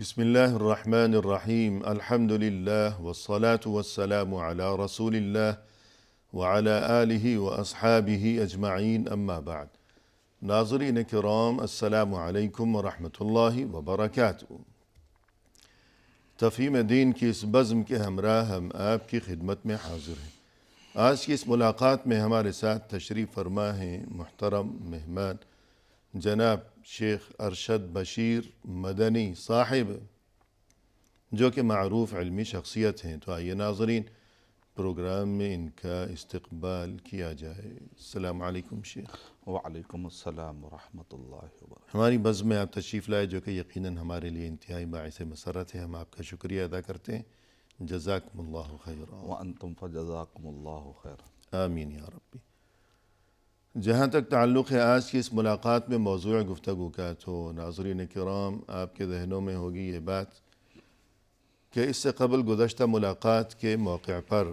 بسم اللہ الرحمن الرحیم الحمد للہ والصلاة والسلام علی رسول اللہ وعلی آلہ واصحابہ اجمعین اما بعد۔ ناظرین کرام، السلام علیکم ورحمۃ اللہ وبرکاتہ۔ تفہیم دین کی اس بزم کے ہمراہ ہم آپ کی خدمت میں حاضر ہیں۔ آج کی اس ملاقات میں ہمارے ساتھ تشریف فرما ہیں محترم مہمان جناب شیخ ارشد بشیر مدنی صاحب، جو کہ معروف علمی شخصیت ہیں۔ تو آئیے ناظرین، پروگرام میں ان کا استقبال کیا جائے۔ السلام علیکم شیخ۔ وعلیکم السلام ورحمۃ اللہ وبرکاتہ۔ ہماری بزم میں آپ تشریف لائے، جو کہ یقیناً ہمارے لیے انتہائی باعث مسرت ہے۔ ہم آپ کا شکریہ ادا کرتے ہیں۔ جزاکم اللہ خیرا۔ وانتم فجزاکم اللہ خیر۔ آمین یا ربی۔ جہاں تک تعلق ہے آج کی اس ملاقات میں موضوع گفتگو کا، تو ناظرین کرام آپ کے ذہنوں میں ہوگی یہ بات کہ اس سے قبل گزشتہ ملاقات کے موقع پر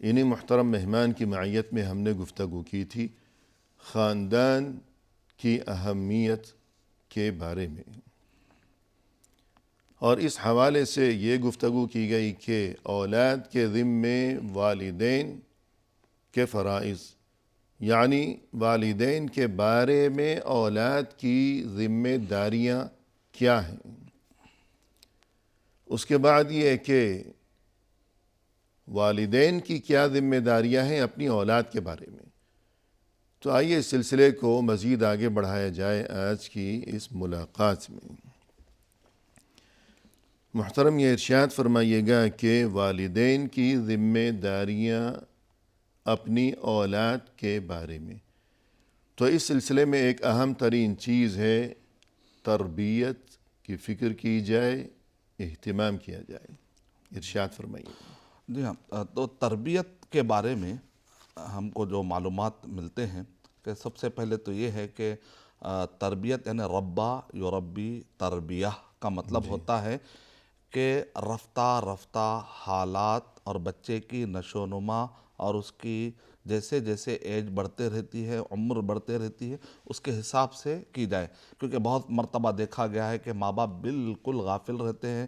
انہی محترم مہمان کی معیت میں ہم نے گفتگو کی تھی خاندان کی اہمیت کے بارے میں، اور اس حوالے سے یہ گفتگو کی گئی کہ اولاد کے ذمے والدین کے فرائض، یعنی والدین کے بارے میں اولاد کی ذمہ داریاں کیا ہیں۔ اس کے بعد یہ کہ والدین کی کیا ذمہ داریاں ہیں اپنی اولاد کے بارے میں۔ تو آئیے اس سلسلے کو مزید آگے بڑھایا جائے آج کی اس ملاقات میں۔ محترم یہ ارشاد فرمائیے گا کہ والدین کی ذمہ داریاں اپنی اولاد کے بارے میں، تو اس سلسلے میں ایک اہم ترین چیز ہے تربیت کی فکر کی جائے، اہتمام کیا جائے۔ ارشاد فرمائیے۔ جی ہاں، تو تربیت کے بارے میں ہم کو جو معلومات ملتے ہیں کہ سب سے پہلے تو یہ ہے کہ تربیت یعنی ربا یربی تربیہ کا مطلب ہوتا ہے کہ رفتہ رفتہ حالات اور بچے کی نشو و نما اور اس کی جیسے جیسے ایج بڑھتے رہتی ہے، عمر بڑھتے رہتی ہے، اس کے حساب سے کی جائے۔ کیونکہ بہت مرتبہ دیکھا گیا ہے کہ ماں باپ بالکل غافل رہتے ہیں،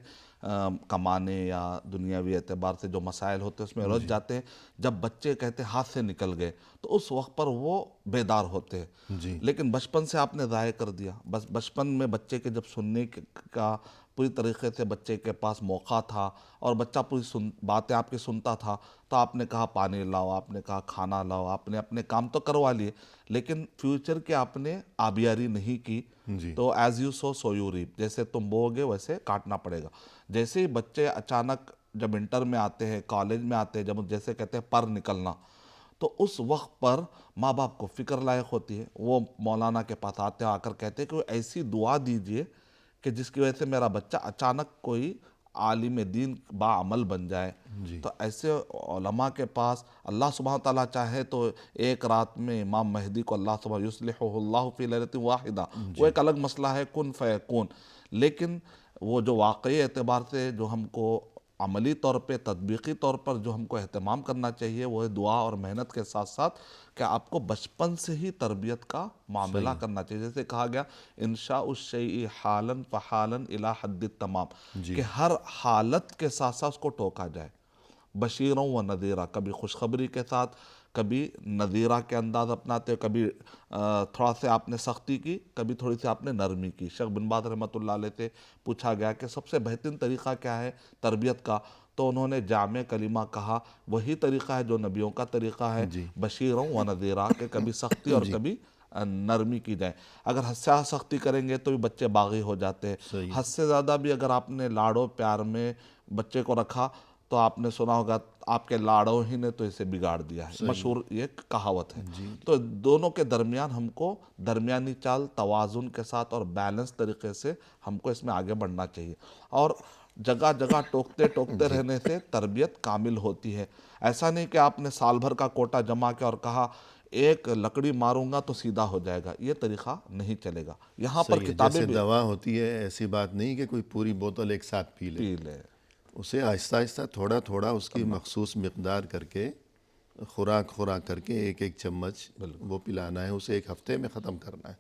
کمانے یا دنیاوی اعتبار سے جو مسائل ہوتے ہیں اس میں الجھ جاتے ہیں۔ جب بچے کہتے ہیں ہاتھ سے نکل گئے تو اس وقت پر وہ بیدار ہوتے ہیں، جی لیکن بچپن سے آپ نے ضائع کر دیا۔ بس بچپن میں بچے کے جب سننے کا پوری طریقے سے بچے کے پاس موقع تھا اور بچہ پوری باتیں آپ کی سنتا تھا، تو آپ نے کہا پانی لاؤ، آپ نے کہا کھانا لاؤ، آپ نے اپنے کام تو کروا لیے، لیکن فیوچر کے آپ نے آبیاری نہیں کی۔ جی تو as you sow so you reap, جیسے تم بو گے ویسے کاٹنا پڑے گا۔ جیسے ہی بچے اچانک جب انٹر میں آتے ہیں، کالج میں آتے ہیں، جب جیسے کہتے ہیں پر نکلنا، تو اس وقت پر ماں باپ کو فکر لائق ہوتی ہے۔ وہ مولانا کے پاس آتے ہیں، آ کر کہتے ہیں کہ ایسی دعا دیجئے کہ جس کی وجہ سے میرا بچہ اچانک کوئی عالم دین باعمل بن جائے۔ جی تو ایسے علماء کے پاس اللہ سبحانہ تعالیٰ چاہے تو ایک رات میں امام مہدی کو اللہ سبحانہ یصلحہ اللہ فی لیلۃ واحدہ، وہ ایک الگ مسئلہ ہے، کن فیکون، لیکن وہ جو واقعی اعتبار سے جو ہم کو عملی طور پہ تطبیقی طور پر جو ہم کو اہتمام کرنا چاہیے وہ ہے دعا اور محنت کے ساتھ ساتھ کہ آپ کو بچپن سے ہی تربیت کا معاملہ کرنا چاہیے۔ جیسے کہا گیا انشاء الشیء حالا فحالا الی حد التمام، کہ ہر حالت کے ساتھ ساتھ اس کو ٹوکا جائے، بشیروں و نذیرہ، کبھی خوشخبری کے ساتھ، کبھی نذیرہ کے انداز اپناتے، کبھی تھوڑا سا آپ نے سختی کی، کبھی تھوڑی سی آپ نے نرمی کی۔ شیخ بن باز رحمۃ اللہ علیہ سے پوچھا گیا کہ سب سے بہترین طریقہ کیا ہے تربیت کا، تو انہوں نے جامع کلمہ کہا، وہی طریقہ ہے جو نبیوں کا طریقہ ہے، بشیروں و نذیرہ، کہ کبھی سختی اور کبھی نرمی کی جائے۔ اگر حد سے سختی کریں گے تو بھی بچے باغی ہو جاتے ہیں، حد سے زیادہ بھی اگر آپ نے لاڑو پیار میں بچے کو رکھا تو آپ نے سنا ہوگا آپ کے لاڑوں ہی نے تو اسے بگاڑ دیا ہے، مشہور یہ کہاوت ہے۔ تو دونوں کے درمیان ہم کو درمیانی چال، توازن کے ساتھ اور بیلنس طریقے سے ہم کو اس میں آگے بڑھنا چاہیے، اور جگہ جگہ ٹوکتے رہنے سے تربیت کامل ہوتی ہے۔ ایسا نہیں کہ آپ نے سال بھر کا کوٹا جمع کیا اور کہا ایک لکڑی ماروں گا تو سیدھا ہو جائے گا، یہ طریقہ نہیں چلے گا۔ یہاں پر کتابیں جیسے بھی دوا ہوتی ہے، ایسی بات نہیں کہ کوئی پوری بوتل ایک ساتھ پی لے، پی لے، اسے آہستہ آہستہ تھوڑا تھوڑا اس کی مخصوص مقدار کر کے، خوراک کر کے ایک ایک چمچ وہ پلانا ہے، اسے ایک ہفتے میں ختم کرنا ہے۔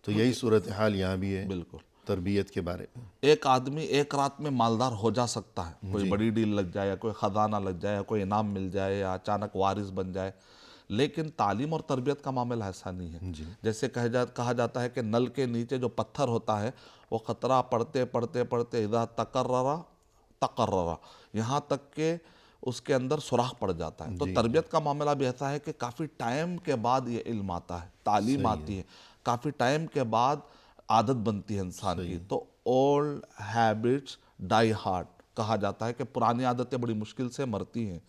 تو یہی صورتحال یہاں بھی ہے۔ بالکل۔ تربیت کے بارے میں؟ ایک آدمی ایک رات میں مالدار ہو جا سکتا ہے، کوئی بڑی ڈیل لگ جائے یا کوئی خزانہ لگ جائے یا کوئی انعام مل جائے یا اچانک وارث بن جائے، لیکن تعلیم اور تربیت کا معاملہ ایسا نہیں ہے۔ جیسے کہا جاتا ہے کہ نل کے نیچے جو پتھر ہوتا ہے وہ قطرہ پڑتے پڑتے پڑتے اذا تقرر یہاں تک کہ اس کے اندر سوراخ پڑ جاتا ہے۔ تو تربیت کا معاملہ بھی ایسا ہے کہ کافی ٹائم کے بعد یہ علم آتا ہے، تعلیم آتی ہے، کافی ٹائم کے بعد عادت بنتی ہے انسان کی۔ تو اولڈ ہیبٹس ڈائی ہارڈ کہا جاتا ہے کہ پرانی عادتیں بڑی مشکل سے مرتی ہیں۔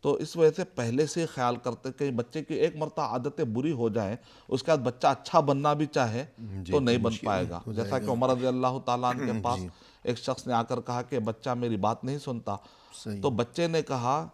تو اس وجہ سے پہلے سے خیال کرتے کہ بچے کی ایک مرتبہ عادتیں بری ہو جائیں، اس کے بعد بچہ اچھا بننا بھی چاہے تو نہیں بن پائے گا۔ جیسا کہ عمر رضی اللہ تعالیٰ عنہ کے پاس ایک شخص نے آ کر کہا کہ بچہ میری بات نہیں سنتا، تو بچے نے کہا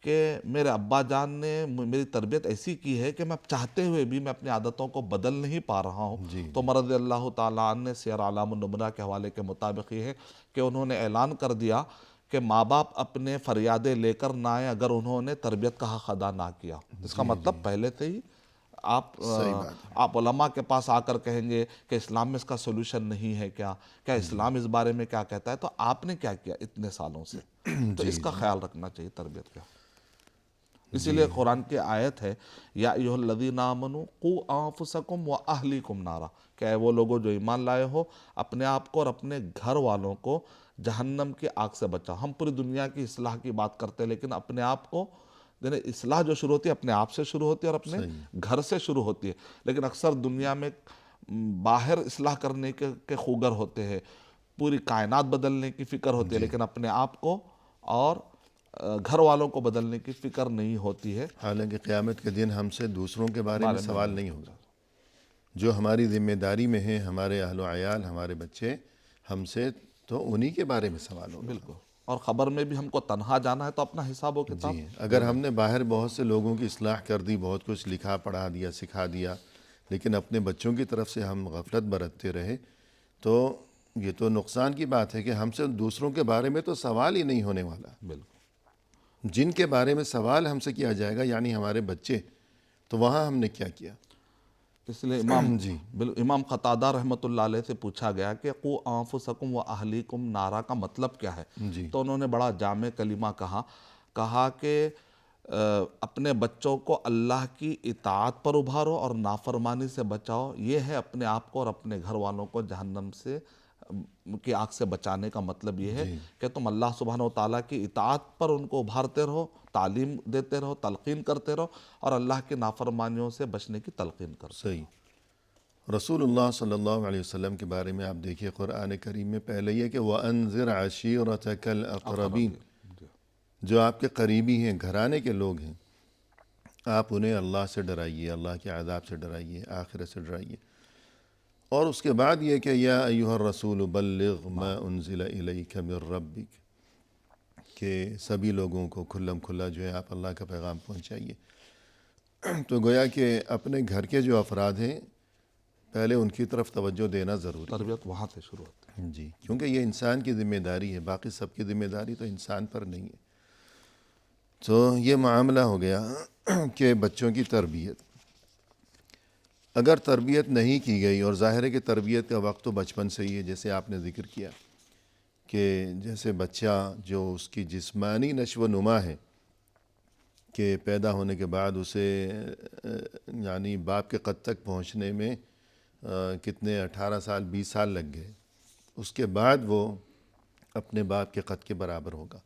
کہ میرے ابا جان نے میری تربیت ایسی کی ہے کہ میں چاہتے ہوئے بھی میں اپنی عادتوں کو بدل نہیں پا رہا ہوں۔ تو عمر رضی اللہ تعالیٰ عنہ نے سیر اعلام النبلاء کے حوالے کے مطابق یہ ہے کہ انہوں نے اعلان کر دیا کہ ماں باپ اپنے فریادیں لے کر نہ آئیں اگر انہوں نے تربیت کا حق ادا نہ کیا۔ اس کا مطلب پہلے سے ہی آپ علماء کے پاس آ کر کہیں گے کہ اسلام میں اس کا سولوشن نہیں ہے، کیا اسلام اس بارے میں کیا کہتا ہے، تو آپ نے کیا کیا اتنے سالوں سے؟ تو اس کا خیال رکھنا چاہیے تربیت کا۔ اسی لیے قرآن کی آیت ہے یا ایھا الذین آمنوا قوا انفسکم واہلیکم نارا، کہ اے وہ لوگوں جو ایمان لائے ہو اپنے آپ کو اور اپنے گھر والوں کو جہنم کی آگ سے بچاؤ۔ ہم پوری دنیا کی اصلاح کی بات کرتے ہیں، لیکن اپنے آپ کو یعنی اصلاح جو شروع ہوتی ہے اپنے آپ سے شروع ہوتی ہے اور اپنے گھر سے شروع ہوتی ہے۔ لیکن اکثر دنیا میں باہر اصلاح کرنے کے خوگر ہوتے ہیں، پوری کائنات بدلنے کی فکر ہوتی ہے، لیکن اپنے آپ کو اور گھر والوں کو بدلنے کی فکر نہیں ہوتی ہے۔ حالانکہ قیامت کے دن ہم سے دوسروں کے بارے میں سوال نہیں ہوگا، جو ہماری ذمہ داری میں ہیں، ہمارے اہل و عیال، ہمارے بچے، ہم سے تو انہی کے بارے میں سوال ہوگا۔ بالکل، اور خبر میں بھی ہم کو تنہا جانا ہے تو اپنا حساب و کتاب۔ اگر ہم نے باہر بہت سے لوگوں کی اصلاح کر دی، بہت کچھ لکھا پڑھا دیا، سکھا دیا، لیکن اپنے بچوں کی طرف سے ہم غفلت برتتے رہے، تو یہ تو نقصان کی بات ہے کہ ہم سے دوسروں کے بارے میں تو سوال ہی نہیں ہونے والا۔ بالکل، جن کے بارے میں سوال ہم سے کیا جائے گا یعنی ہمارے بچے، تو وہاں ہم نے کیا کیا؟ اس لیے امام قتادہ رحمۃ اللہ علیہ سے پوچھا گیا کہ قوا انفسکم واہلیکم نارا کا مطلب کیا ہے؟ تو انہوں نے بڑا جامع کلمہ کہا کہ اپنے بچوں کو اللہ کی اطاعت پر ابھارو اور نافرمانی سے بچاؤ، یہ ہے اپنے آپ کو اور اپنے گھر والوں کو جہنم سے کی آگ سے بچانے کا مطلب یہ ہے کہ تم اللہ سبحانہ و تعالیٰ کی اطاعت پر ان کو ابھارتے رہو، تعلیم دیتے رہو، تلقین کرتے رہو، اور اللہ کی نافرمانیوں سے بچنے کی تلقین کرو۔ صحیح۔ رسول اللہ صلی اللہ علیہ وسلم کے بارے میں آپ دیکھیے قرآن کریم میں پہلے یہ کہ وَأَنذِرْ عَشِيرَتَكَ الْأَقْرَبِينَ، جو آپ کے قریبی ہیں، گھرانے کے لوگ ہیں، آپ انہیں اللہ سے ڈرائیے، اللہ کے عذاب سے ڈرائیے، آخرت سے ڈرائیے۔ اور اس کے بعد یہ کہ یا ایھا الرسول بلغ ما انزل الیک من ربک، کہ سبھی لوگوں کو کھلم کھلا جو ہے آپ اللہ کا پیغام پہنچائیے۔ تو گویا کہ اپنے گھر کے جو افراد ہیں پہلے ان کی طرف توجہ دینا ضروری ہے۔ تربیت وہاں سے شروع ہوتی ہے۔ جی، کیونکہ یہ انسان کی ذمہ داری ہے، باقی سب کی ذمہ داری تو انسان پر نہیں ہے۔ تو یہ معاملہ ہو گیا کہ بچوں کی تربیت، اگر تربیت نہیں کی گئی، اور ظاہر ہے کہ تربیت کا وقت تو بچپن سے ہی ہے، جیسے آپ نے ذکر کیا کہ جیسے بچہ جو اس کی جسمانی نشو و نما ہے کہ پیدا ہونے کے بعد اسے یعنی باپ کے قد تک پہنچنے میں کتنے 18 سال 20 سال لگ گئے، اس کے بعد وہ اپنے باپ کے قد کے برابر ہوگا۔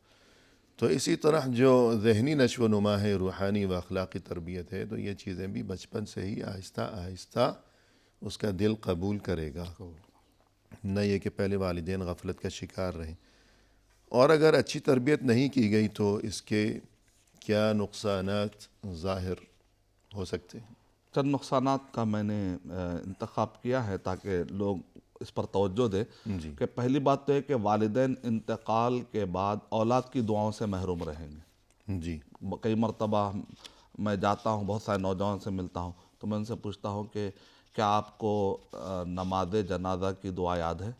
تو اسی طرح جو ذہنی نشو و نما ہے، روحانی و اخلاقی تربیت ہے، تو یہ چیزیں بھی بچپن سے ہی آہستہ آہستہ اس کا دل قبول کرے گا، نہ یہ کہ پہلے والدین غفلت کا شکار رہیں۔ اور اگر اچھی تربیت نہیں کی گئی تو اس کے کیا نقصانات ظاہر ہو سکتے ہیں؟ چند نقصانات کا میں نے انتخاب کیا ہے تاکہ لوگ اس پر توجہ دے کہ پہلی بات تو ہے کہ والدین انتقال کے بعد اولاد کی دعاؤں سے محروم رہیں گے۔ جی، کئی مرتبہ میں جاتا ہوں، بہت سارے نوجوان سے ملتا ہوں، تو میں ان سے پوچھتا ہوں کہ کیا آپ کو نماز جنازہ کی دعا یاد ہے؟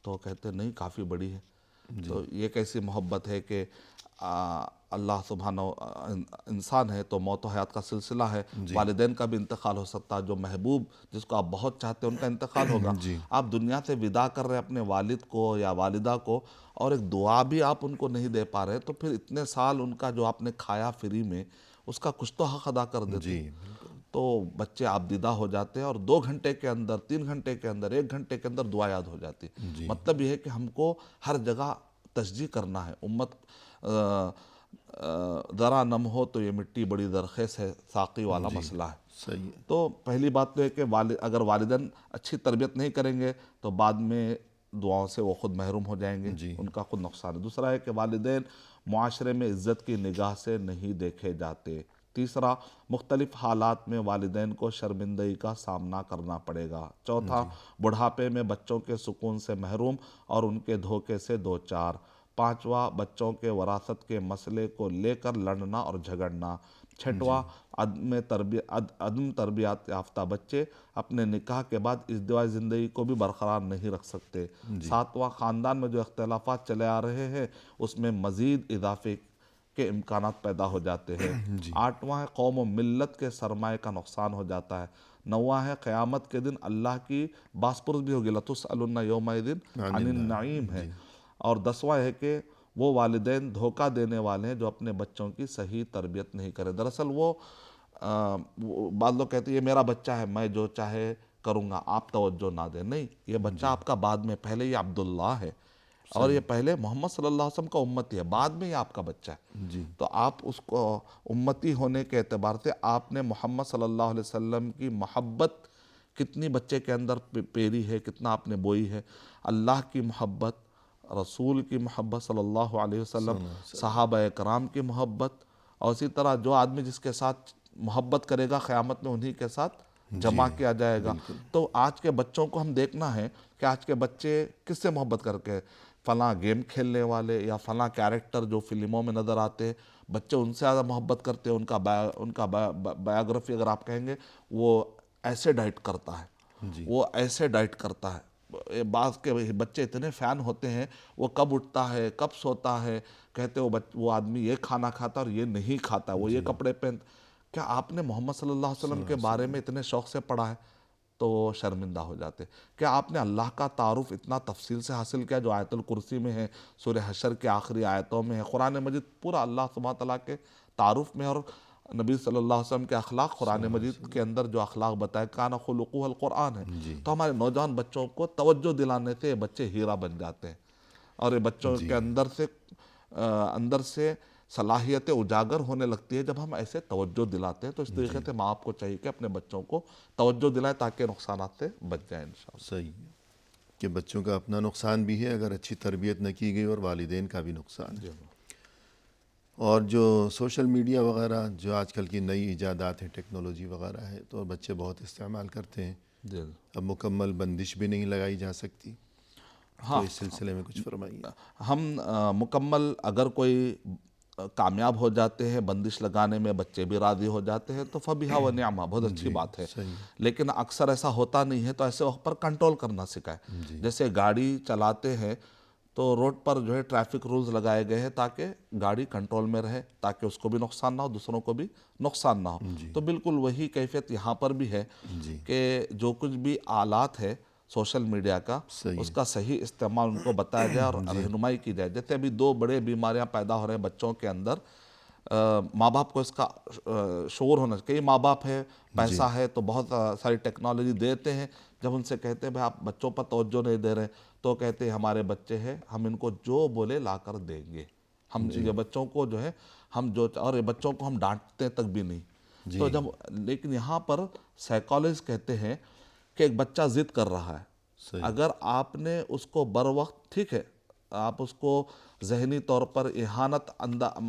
تو کہتے نہیں، کافی بڑی ہے۔ تو یہ کیسی محبت ہے کہ اللہ سبحانہ انسان ہے تو موت و حیات کا سلسلہ ہے، والدین کا بھی انتقال ہو سکتا ہے، جو محبوب جس کو آپ بہت چاہتے ہیں ان کا انتقال ہوگا، آپ دنیا سے وداع کر رہے ہیں اپنے والد کو یا والدہ کو، اور ایک دعا بھی آپ ان کو نہیں دے پا رہے، تو پھر اتنے سال ان کا جو آپ نے کھایا فری میں اس کا کچھ تو حق ادا کر دیتے. تو بچے عابدیدہ ہو جاتے ہیں اور 2 گھنٹے کے اندر، 3 گھنٹے کے اندر، 1 گھنٹے کے اندر دعا یاد ہو جاتی. مطلب یہ ہے کہ ہم کو ہر جگہ تشجیع کرنا ہے. امت ذرا نم ہو تو یہ مٹی بڑی درخیز ہے، ساقی والا مسئلہ ہے. صحیح ہے. تو پہلی بات تو ہے کہ اگر والدین اچھی تربیت نہیں کریں گے تو بعد میں دعاؤں سے وہ خود محروم ہو جائیں گے، ان کا خود نقصان ہے. دوسرا ہے کہ والدین معاشرے میں عزت کی نگاہ سے نہیں دیکھے جاتے. تیسرا، مختلف حالات میں والدین کو شرمندگی کا سامنا کرنا پڑے گا. چوتھا، بڑھاپے میں بچوں کے سکون سے محروم اور ان کے دھوکے سے دوچار. پانچواں، بچوں کے وراثت کے مسئلے کو لے کر لڑنا اور جھگڑنا. چھٹواں، عدم تربیت یافتہ بچے اپنے نکاح کے بعد ازدواجی زندگی کو بھی برقرار نہیں رکھ سکتے. ساتواں، خاندان میں جو اختلافات چلے آ رہے ہیں اس میں مزید اضافے کے امکانات پیدا ہو جاتے ہیں. آٹھواں ہے، قوم و ملت کے سرمایہ کا نقصان ہو جاتا ہے. نواں ہے، قیامت کے دن اللہ کی بازپرس بھی ہوگی، لَتُسْأَلُنَّ يَوْمَئِذٍ عَنِ النَّعِيمِ ہے. اور 10واں ہے کہ وہ والدین دھوکہ دینے والے ہیں جو اپنے بچوں کی صحیح تربیت نہیں کرے. دراصل وہ بعض لوگ کہتے ہیں یہ میرا بچہ ہے، میں جو چاہے کروں گا، آپ توجہ نہ دیں. نہیں، یہ بچہ آپ کا بعد میں، پہلے یہ عبداللہ ہے اور یہ پہلے محمد صلی اللہ علیہ وسلم کا امتی ہے، بعد میں یہ آپ کا بچہ ہے. تو آپ اس کو امتی ہونے کے اعتبار سے آپ نے محمد صلی اللہ علیہ وسلم کی محبت کتنی بچے کے اندر پیری ہے، کتنا آپ نے بوئی ہے. اللہ کی محبت، رسول کی محبت صلی اللہ علیہ وسلم، صحابہ کرام کی محبت، اور اسی طرح جو آدمی جس کے ساتھ محبت کرے گا قیامت میں انہی کے ساتھ جمع کیا جائے گا. تو آج کے بچوں کو ہم دیکھنا ہے کہ آج کے بچے کس سے محبت کر کے، فلاں گیم کھیلنے والے یا فلاں کیریکٹر جو فلموں میں نظر آتے، بچے ان سے زیادہ محبت کرتے ہیں. ان کا بایوگرافی اگر آپ کہیں گے، وہ ایسے ڈائٹ کرتا ہے، وہ ایسے ڈائٹ کرتا ہے. بعض کے بچے اتنے فین ہوتے ہیں، وہ کب اٹھتا ہے، کب سوتا ہے، کہتے وہ آدمی یہ کھانا کھاتا اور یہ نہیں کھاتا، وہ یہ کپڑے پہنتا. کیا آپ نے محمد صلی اللہ علیہ وسلم کے بارے میں اتنے شوق سے پڑھا ہے؟ تو وہ شرمندہ ہو جاتے. کیا آپ نے اللہ کا تعارف اتنا تفصیل سے حاصل کیا جو آیت الکرسی میں ہے، سورہ حشر کے آخری آیتوں میں ہے، قرآن مجید پورا اللہ سبحانہ تعالیٰ کے تعارف میں، اور نبی صلی اللہ علیہ وسلم کے اخلاق قرآن مجید کے اندر جو اخلاق بتائے، کان خلقہ القرآن ہے. تو ہمارے نوجوان بچوں کو توجہ دلانے سے یہ بچے ہیرا بن جاتے ہیں، اور یہ بچوں کے اندر سے صلاحیتیں اجاگر ہونے لگتی ہے جب ہم ایسے توجہ دلاتے ہیں. تو اس طریقے سے ماں باپ کو چاہیے کہ اپنے بچوں کو توجہ دلائیں تاکہ نقصانات سے بچ جائیں انشاءاللہ. صحیح ہے کہ بچوں کا اپنا نقصان بھی ہے اگر اچھی تربیت نہ کی گئی، اور والدین کا بھی نقصان ہے. اور جو سوشل میڈیا وغیرہ جو آج کل کی نئی ایجادات ہیں، ٹیکنالوجی وغیرہ ہے، تو بچے بہت استعمال کرتے ہیں. اب مکمل بندش بھی نہیں لگائی جا سکتی. تو اس سلسلے میں کچھ فرمائیے. ہم مکمل اگر کوئی کامیاب ہو جاتے ہیں بندش لگانے میں، بچے بھی راضی ہو جاتے ہیں تو فبیہا و نعمہ، بہت اچھی بات ہے. لیکن اکثر ایسا ہوتا نہیں ہے، تو ایسے وقت پر کنٹرول کرنا سکھائے. جیسے گاڑی چلاتے ہیں تو روڈ پر جو ہے ٹریفک رولز لگائے گئے ہیں تاکہ گاڑی کنٹرول میں رہے، تاکہ اس کو بھی نقصان نہ ہو، دوسروں کو بھی نقصان نہ ہو. تو بالکل وہی کیفیت یہاں پر بھی ہے کہ جو کچھ بھی آلات ہے سوشل میڈیا کا، اس کا صحیح استعمال ان کو بتایا جائے اور رہنمائی کی جائے. جیسے ابھی 2 بڑے بیماریاں پیدا ہو رہے ہیں بچوں کے اندر، ماں باپ کو اس کا شعور ہونا چاہیے. کئی ماں باپ ہے، پیسہ ہے تو بہت ساری ٹیکنالوجی دیتے ہیں، جب ان سے کہتے ہیں بھائی آپ بچوں پر توجہ نہیں دے رہے، تو کہتے ہیں ہمارے بچے ہیں، ہم ان کو جو بولے لا کر دیں گے. ہم یہ بچوں کو جو ہے اور یہ بچوں کو ہم ڈانٹتے تک بھی نہیں. تو لیکن یہاں پر سائیکالوجسٹ کہتے ہیں کہ ایک بچہ ضد کر رہا ہے، اگر آپ نے اس کو بر وقت، ٹھیک ہے آپ اس کو ذہنی طور پر اہانت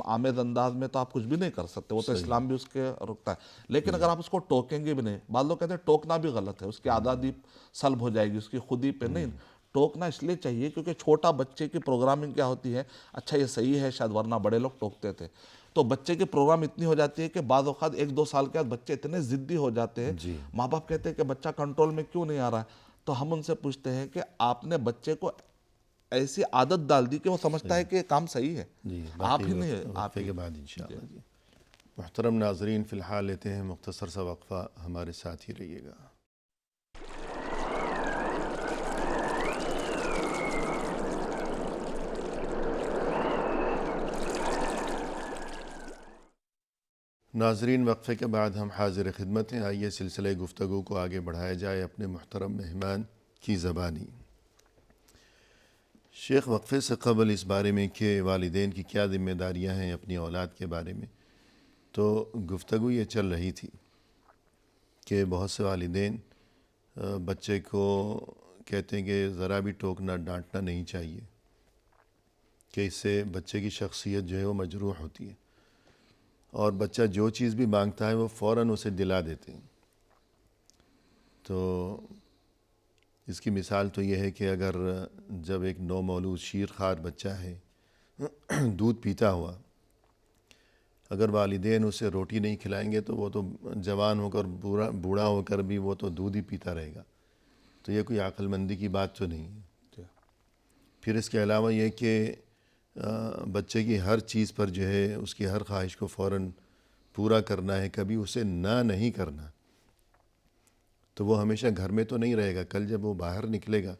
آمیز انداز میں تو آپ کچھ بھی نہیں کر سکتے، وہ تو اسلام بھی اس کے رکتا ہے. لیکن اگر آپ اس کو ٹوکیں گے بھی نہیں، بعض لوگ کہتے ہیں ٹوکنا بھی غلط ہے، اس کی آزادی سلب ہو جائے گی، اس کی خودی پہ نہیں. ٹوکنا اس لیے چاہیے کیونکہ چھوٹا بچے کی پروگرامنگ کیا ہوتی ہے، اچھا یہ صحیح ہے شاید، ورنہ بڑے لوگ ٹوکتے تھے. تو بچے کی پروگرام اتنی ہو جاتی ہے کہ بعض اوقات 1-2 سال کے بعد بچے اتنے ضدی ہو جاتے ہیں، ماں باپ کہتے ہیں کہ بچہ کنٹرول میں کیوں نہیں آ رہا ہے. تو ہم ان سے پوچھتے ہیں کہ آپ نے بچے کو ایسی عادت ڈال دی کہ وہ سمجھتا ہے کہ یہ کام صحیح ہے. جی آپ ہی نہیں، آپ وقفے ہی. کے بعد انشاءاللہ. جی محترم ناظرین، فی الحال لیتے ہیں مختصر سا وقفہ، ہمارے ساتھ ہی رہیے گا. ناظرین، وقفے کے بعد ہم حاضر خدمت ہیں. آئیے سلسلہ گفتگو کو آگے بڑھایا جائے اپنے محترم مہمان کی زبانی. شیخ، وقفے سے قبل اس بارے میں کہ والدین کی کیا ذمہ داریاں ہیں اپنی اولاد کے بارے میں، تو گفتگو یہ چل رہی تھی کہ بہت سے والدین بچے کو کہتے ہیں کہ ذرا بھی ٹوکنا ڈانٹنا نہیں چاہیے، کہ اس سے بچے کی شخصیت جو ہے وہ مجروح ہوتی ہے، اور بچہ جو چیز بھی مانگتا ہے وہ فوراً اسے دلا دیتے ہیں. تو اس کی مثال تو یہ ہے کہ اگر جب ایک نو مولود شیرخوار بچہ ہے دودھ پیتا ہوا، اگر والدین اسے روٹی نہیں کھلائیں گے تو وہ تو جوان ہو کر بوڑھا ہو کر بھی وہ تو دودھ ہی پیتا رہے گا. تو یہ کوئی عقل مندی کی بات تو نہیں ہے. پھر اس کے علاوہ یہ کہ بچے کی ہر چیز پر جو ہے اس کی ہر خواہش کو فوراً پورا کرنا ہے، کبھی اسے نہ نہیں کرنا. تو وہ ہمیشہ گھر میں تو نہیں رہے گا. کل جب وہ باہر نکلے گا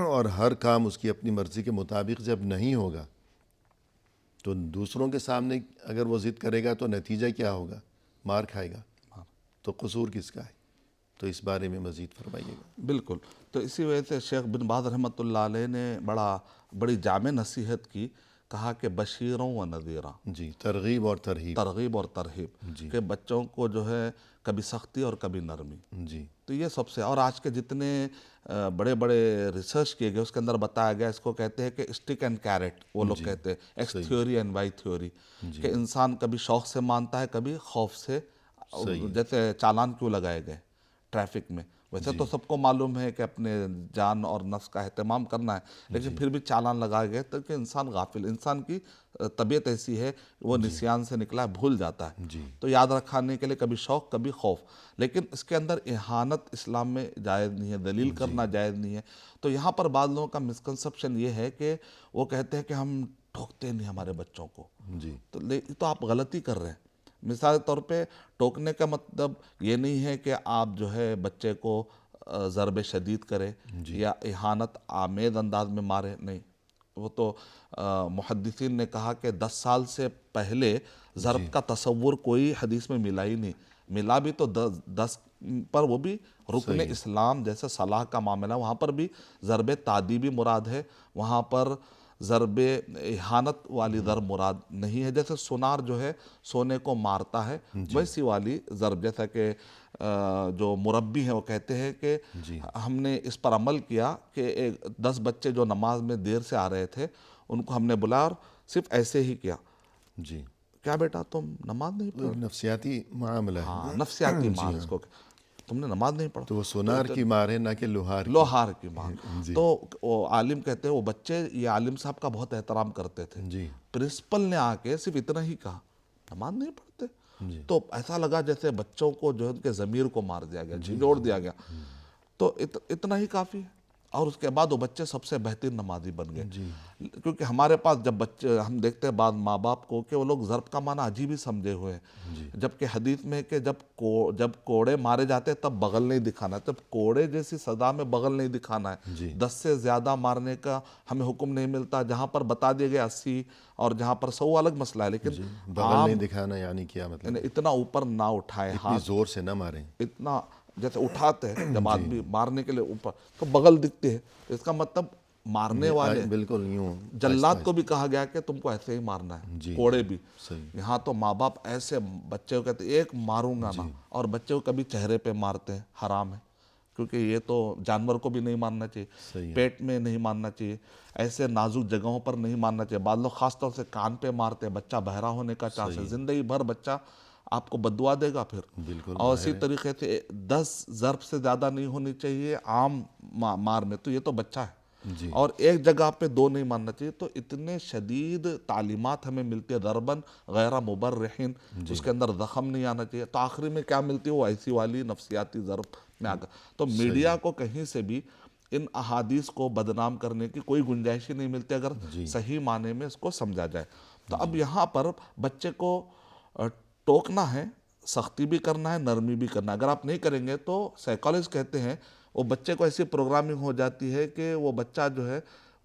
اور ہر کام اس کی اپنی مرضی کے مطابق جب نہیں ہوگا تو دوسروں کے سامنے اگر وہ ضد کرے گا تو نتیجہ کیا ہوگا؟ مار کھائے گا. تو قصور کس کا ہے؟ تو اس بارے میں مزید فرمائیے گا. بالکل. تو اسی وجہ سے شیخ بن باز رحمۃ اللہ علیہ نے بڑی جامع نصیحت کی، کہا کہ بشیروں و نذیرا. جی، ترغیب اور ترہیب. ترغیب اور ترہیب، جی کہ بچوں کو جو ہے کبھی سختی اور کبھی نرمی. جی تو یہ سب سے، اور آج کے جتنے بڑے بڑے ریسرچ کیے گئے اس کے اندر بتایا گیا، اس کو کہتے ہیں کہ اسٹک اینڈ کیرٹ. وہ لوگ کہتے ہیں X theory and Y theory, کہ انسان کبھی شوق سے مانتا ہے کبھی خوف سے. جیسے چالان کیوں لگائے گئے ٹریفک میں، ویسے تو سب کو معلوم ہے کہ اپنے جان اور نفس کا اہتمام کرنا ہے، لیکن پھر بھی چالان لگائے گئے تو کہ انسان غافل، انسان کی طبیعت ایسی ہے، وہ نسیان سے نکلا ہے، بھول جاتا ہے. تو یاد رکھانے کے لیے کبھی شوق کبھی خوف. لیکن اس کے اندر اہانت اسلام میں جائز نہیں ہے، دلیل کرنا جائز نہیں ہے. تو یہاں پر بعض لوگوں کا مسکنسپشن یہ ہے کہ وہ کہتے ہیں کہ ہم ٹوکتے نہیں ہمارے بچوں کو. تو آپ غلطی کر رہے ہیں. مثال کے طور پہ ٹوکنے کا مطلب یہ نہیں ہے کہ آپ جو ہے بچے کو ضرب شدید کرے یا اہانت آمیز انداز میں مارے. نہیں، وہ تو محدثین نے کہا کہ 10 سال سے پہلے ضرب کا تصور کوئی حدیث میں ملا ہی نہیں. ملا بھی تو 10 پر، وہ بھی رکن اسلام جیسے صلاح کا معاملہ، وہاں پر بھی ضرب تعدیبی مراد ہے، وہاں پر ضرب اہانت والی ضرب مراد نہیں ہے. جیسے سونار جو ہے سونے کو مارتا ہے، ویسی والی ضرب. جیسا کہ جو مربی ہیں وہ کہتے ہیں کہ ہم نے اس پر عمل کیا کہ 10 بچے جو نماز میں دیر سے آ رہے تھے ان کو ہم نے بلایا اور صرف ایسے ہی کیا. کیا بیٹا تم نماز نہیں پڑھ؟ نفسیاتی معاملہ ہے. ہاں، نفسیاتی مار اس کو. تم نے نماز نہیں پڑھا. تو وہ سونار کی مار ہے نہ کہ لوہار کی مار. تو وہ عالم کہتے ہیں وہ بچے یہ عالم صاحب کا بہت احترام کرتے تھے. پرنسپل نے آ کے صرف اتنا ہی کہا نماز نہیں پڑھتے. تو ایسا لگا جیسے بچوں کو جو ہے ان کے ضمیر کو مار دیا گیا، جھنجھوڑ دیا گیا. تو اتنا ہی کافی ہے. اور اس کے بعد وہ بچے سب سے بہترین نمازی بن گئے. کیونکہ ہمارے پاس جب بچے، ہم دیکھتے ہیں بعض ماں باپ کو کہ وہ لوگ ضرب کا معنی عجیب ہی سمجھے ہوئے ہیں. جبکہ حدیث میں کہ جب کوڑے مارے جاتے تب بغل نہیں دکھانا ہے، تب کوڑے جیسی سزا میں بغل نہیں دکھانا ہے. 10 سے زیادہ مارنے کا ہمیں حکم نہیں ملتا. جہاں پر بتا دیے گئے 80 اور جہاں پر 100 الگ مسئلہ ہے. لیکن بغل نہیں دکھانا یعنی کیا مطلب؟ اتنا اوپر نہ اٹھائے ہاتھ، زور سے نہ ماریں. اتنا جیسے اٹھاتے ہیں جب آدمی مارنے کے لیے اوپر تو بغل دکھتے ہیں. اس کا مطلب مارنے والے بالکل یوں جلاد کو بھی کہا گیا کہ تم کو ایسے ہی مارنا ہے، کوڑے بھی. یہاں تو ماں باپ ایسے بچے کو کہتے ایک ماروں گا نا، اور بچے کو کبھی چہرے پہ مارتے ہیں، حرام ہے. کیونکہ یہ تو جانور کو بھی نہیں مارنا چاہیے، پیٹ میں نہیں مارنا چاہیے، ایسے نازک جگہوں پر نہیں مارنا چاہیے. بعض لوگ خاص طور سے کان پہ مارتے ہیں، بچہ بہرا ہونے کا چانس ہے. زندگی بھر بچہ آپ کو بددعا دے گا پھر. اور اسی طریقے سے 10 ضرب سے زیادہ نہیں ہونی چاہیے عام مار میں. تو یہ تو بچہ ہے. اور ایک جگہ پہ 2 نہیں مارنا چاہیے. تو اتنے شدید تعلیمات ہمیں ملتی ہے، ضربن غیر مبرحین، اس کے اندر زخم نہیں آنا چاہیے. تو آخری میں کیا ملتی ہے؟ وہ ایسی والی نفسیاتی ضرب میں آ کر. تو میڈیا کو کہیں سے بھی ان احادیث کو بدنام کرنے کی کوئی گنجائش ہی نہیں ملتی اگر صحیح معنی میں اس کو سمجھا جائے. تو اب یہاں پر بچے کو ٹوکنا ہے، سختی بھی کرنا ہے، نرمی بھی کرنا ہے. اگر آپ نہیں کریں گے تو سائیکالوجسٹ کہتے ہیں وہ بچے کو ایسی پروگرامنگ ہو جاتی ہے کہ وہ بچہ جو ہے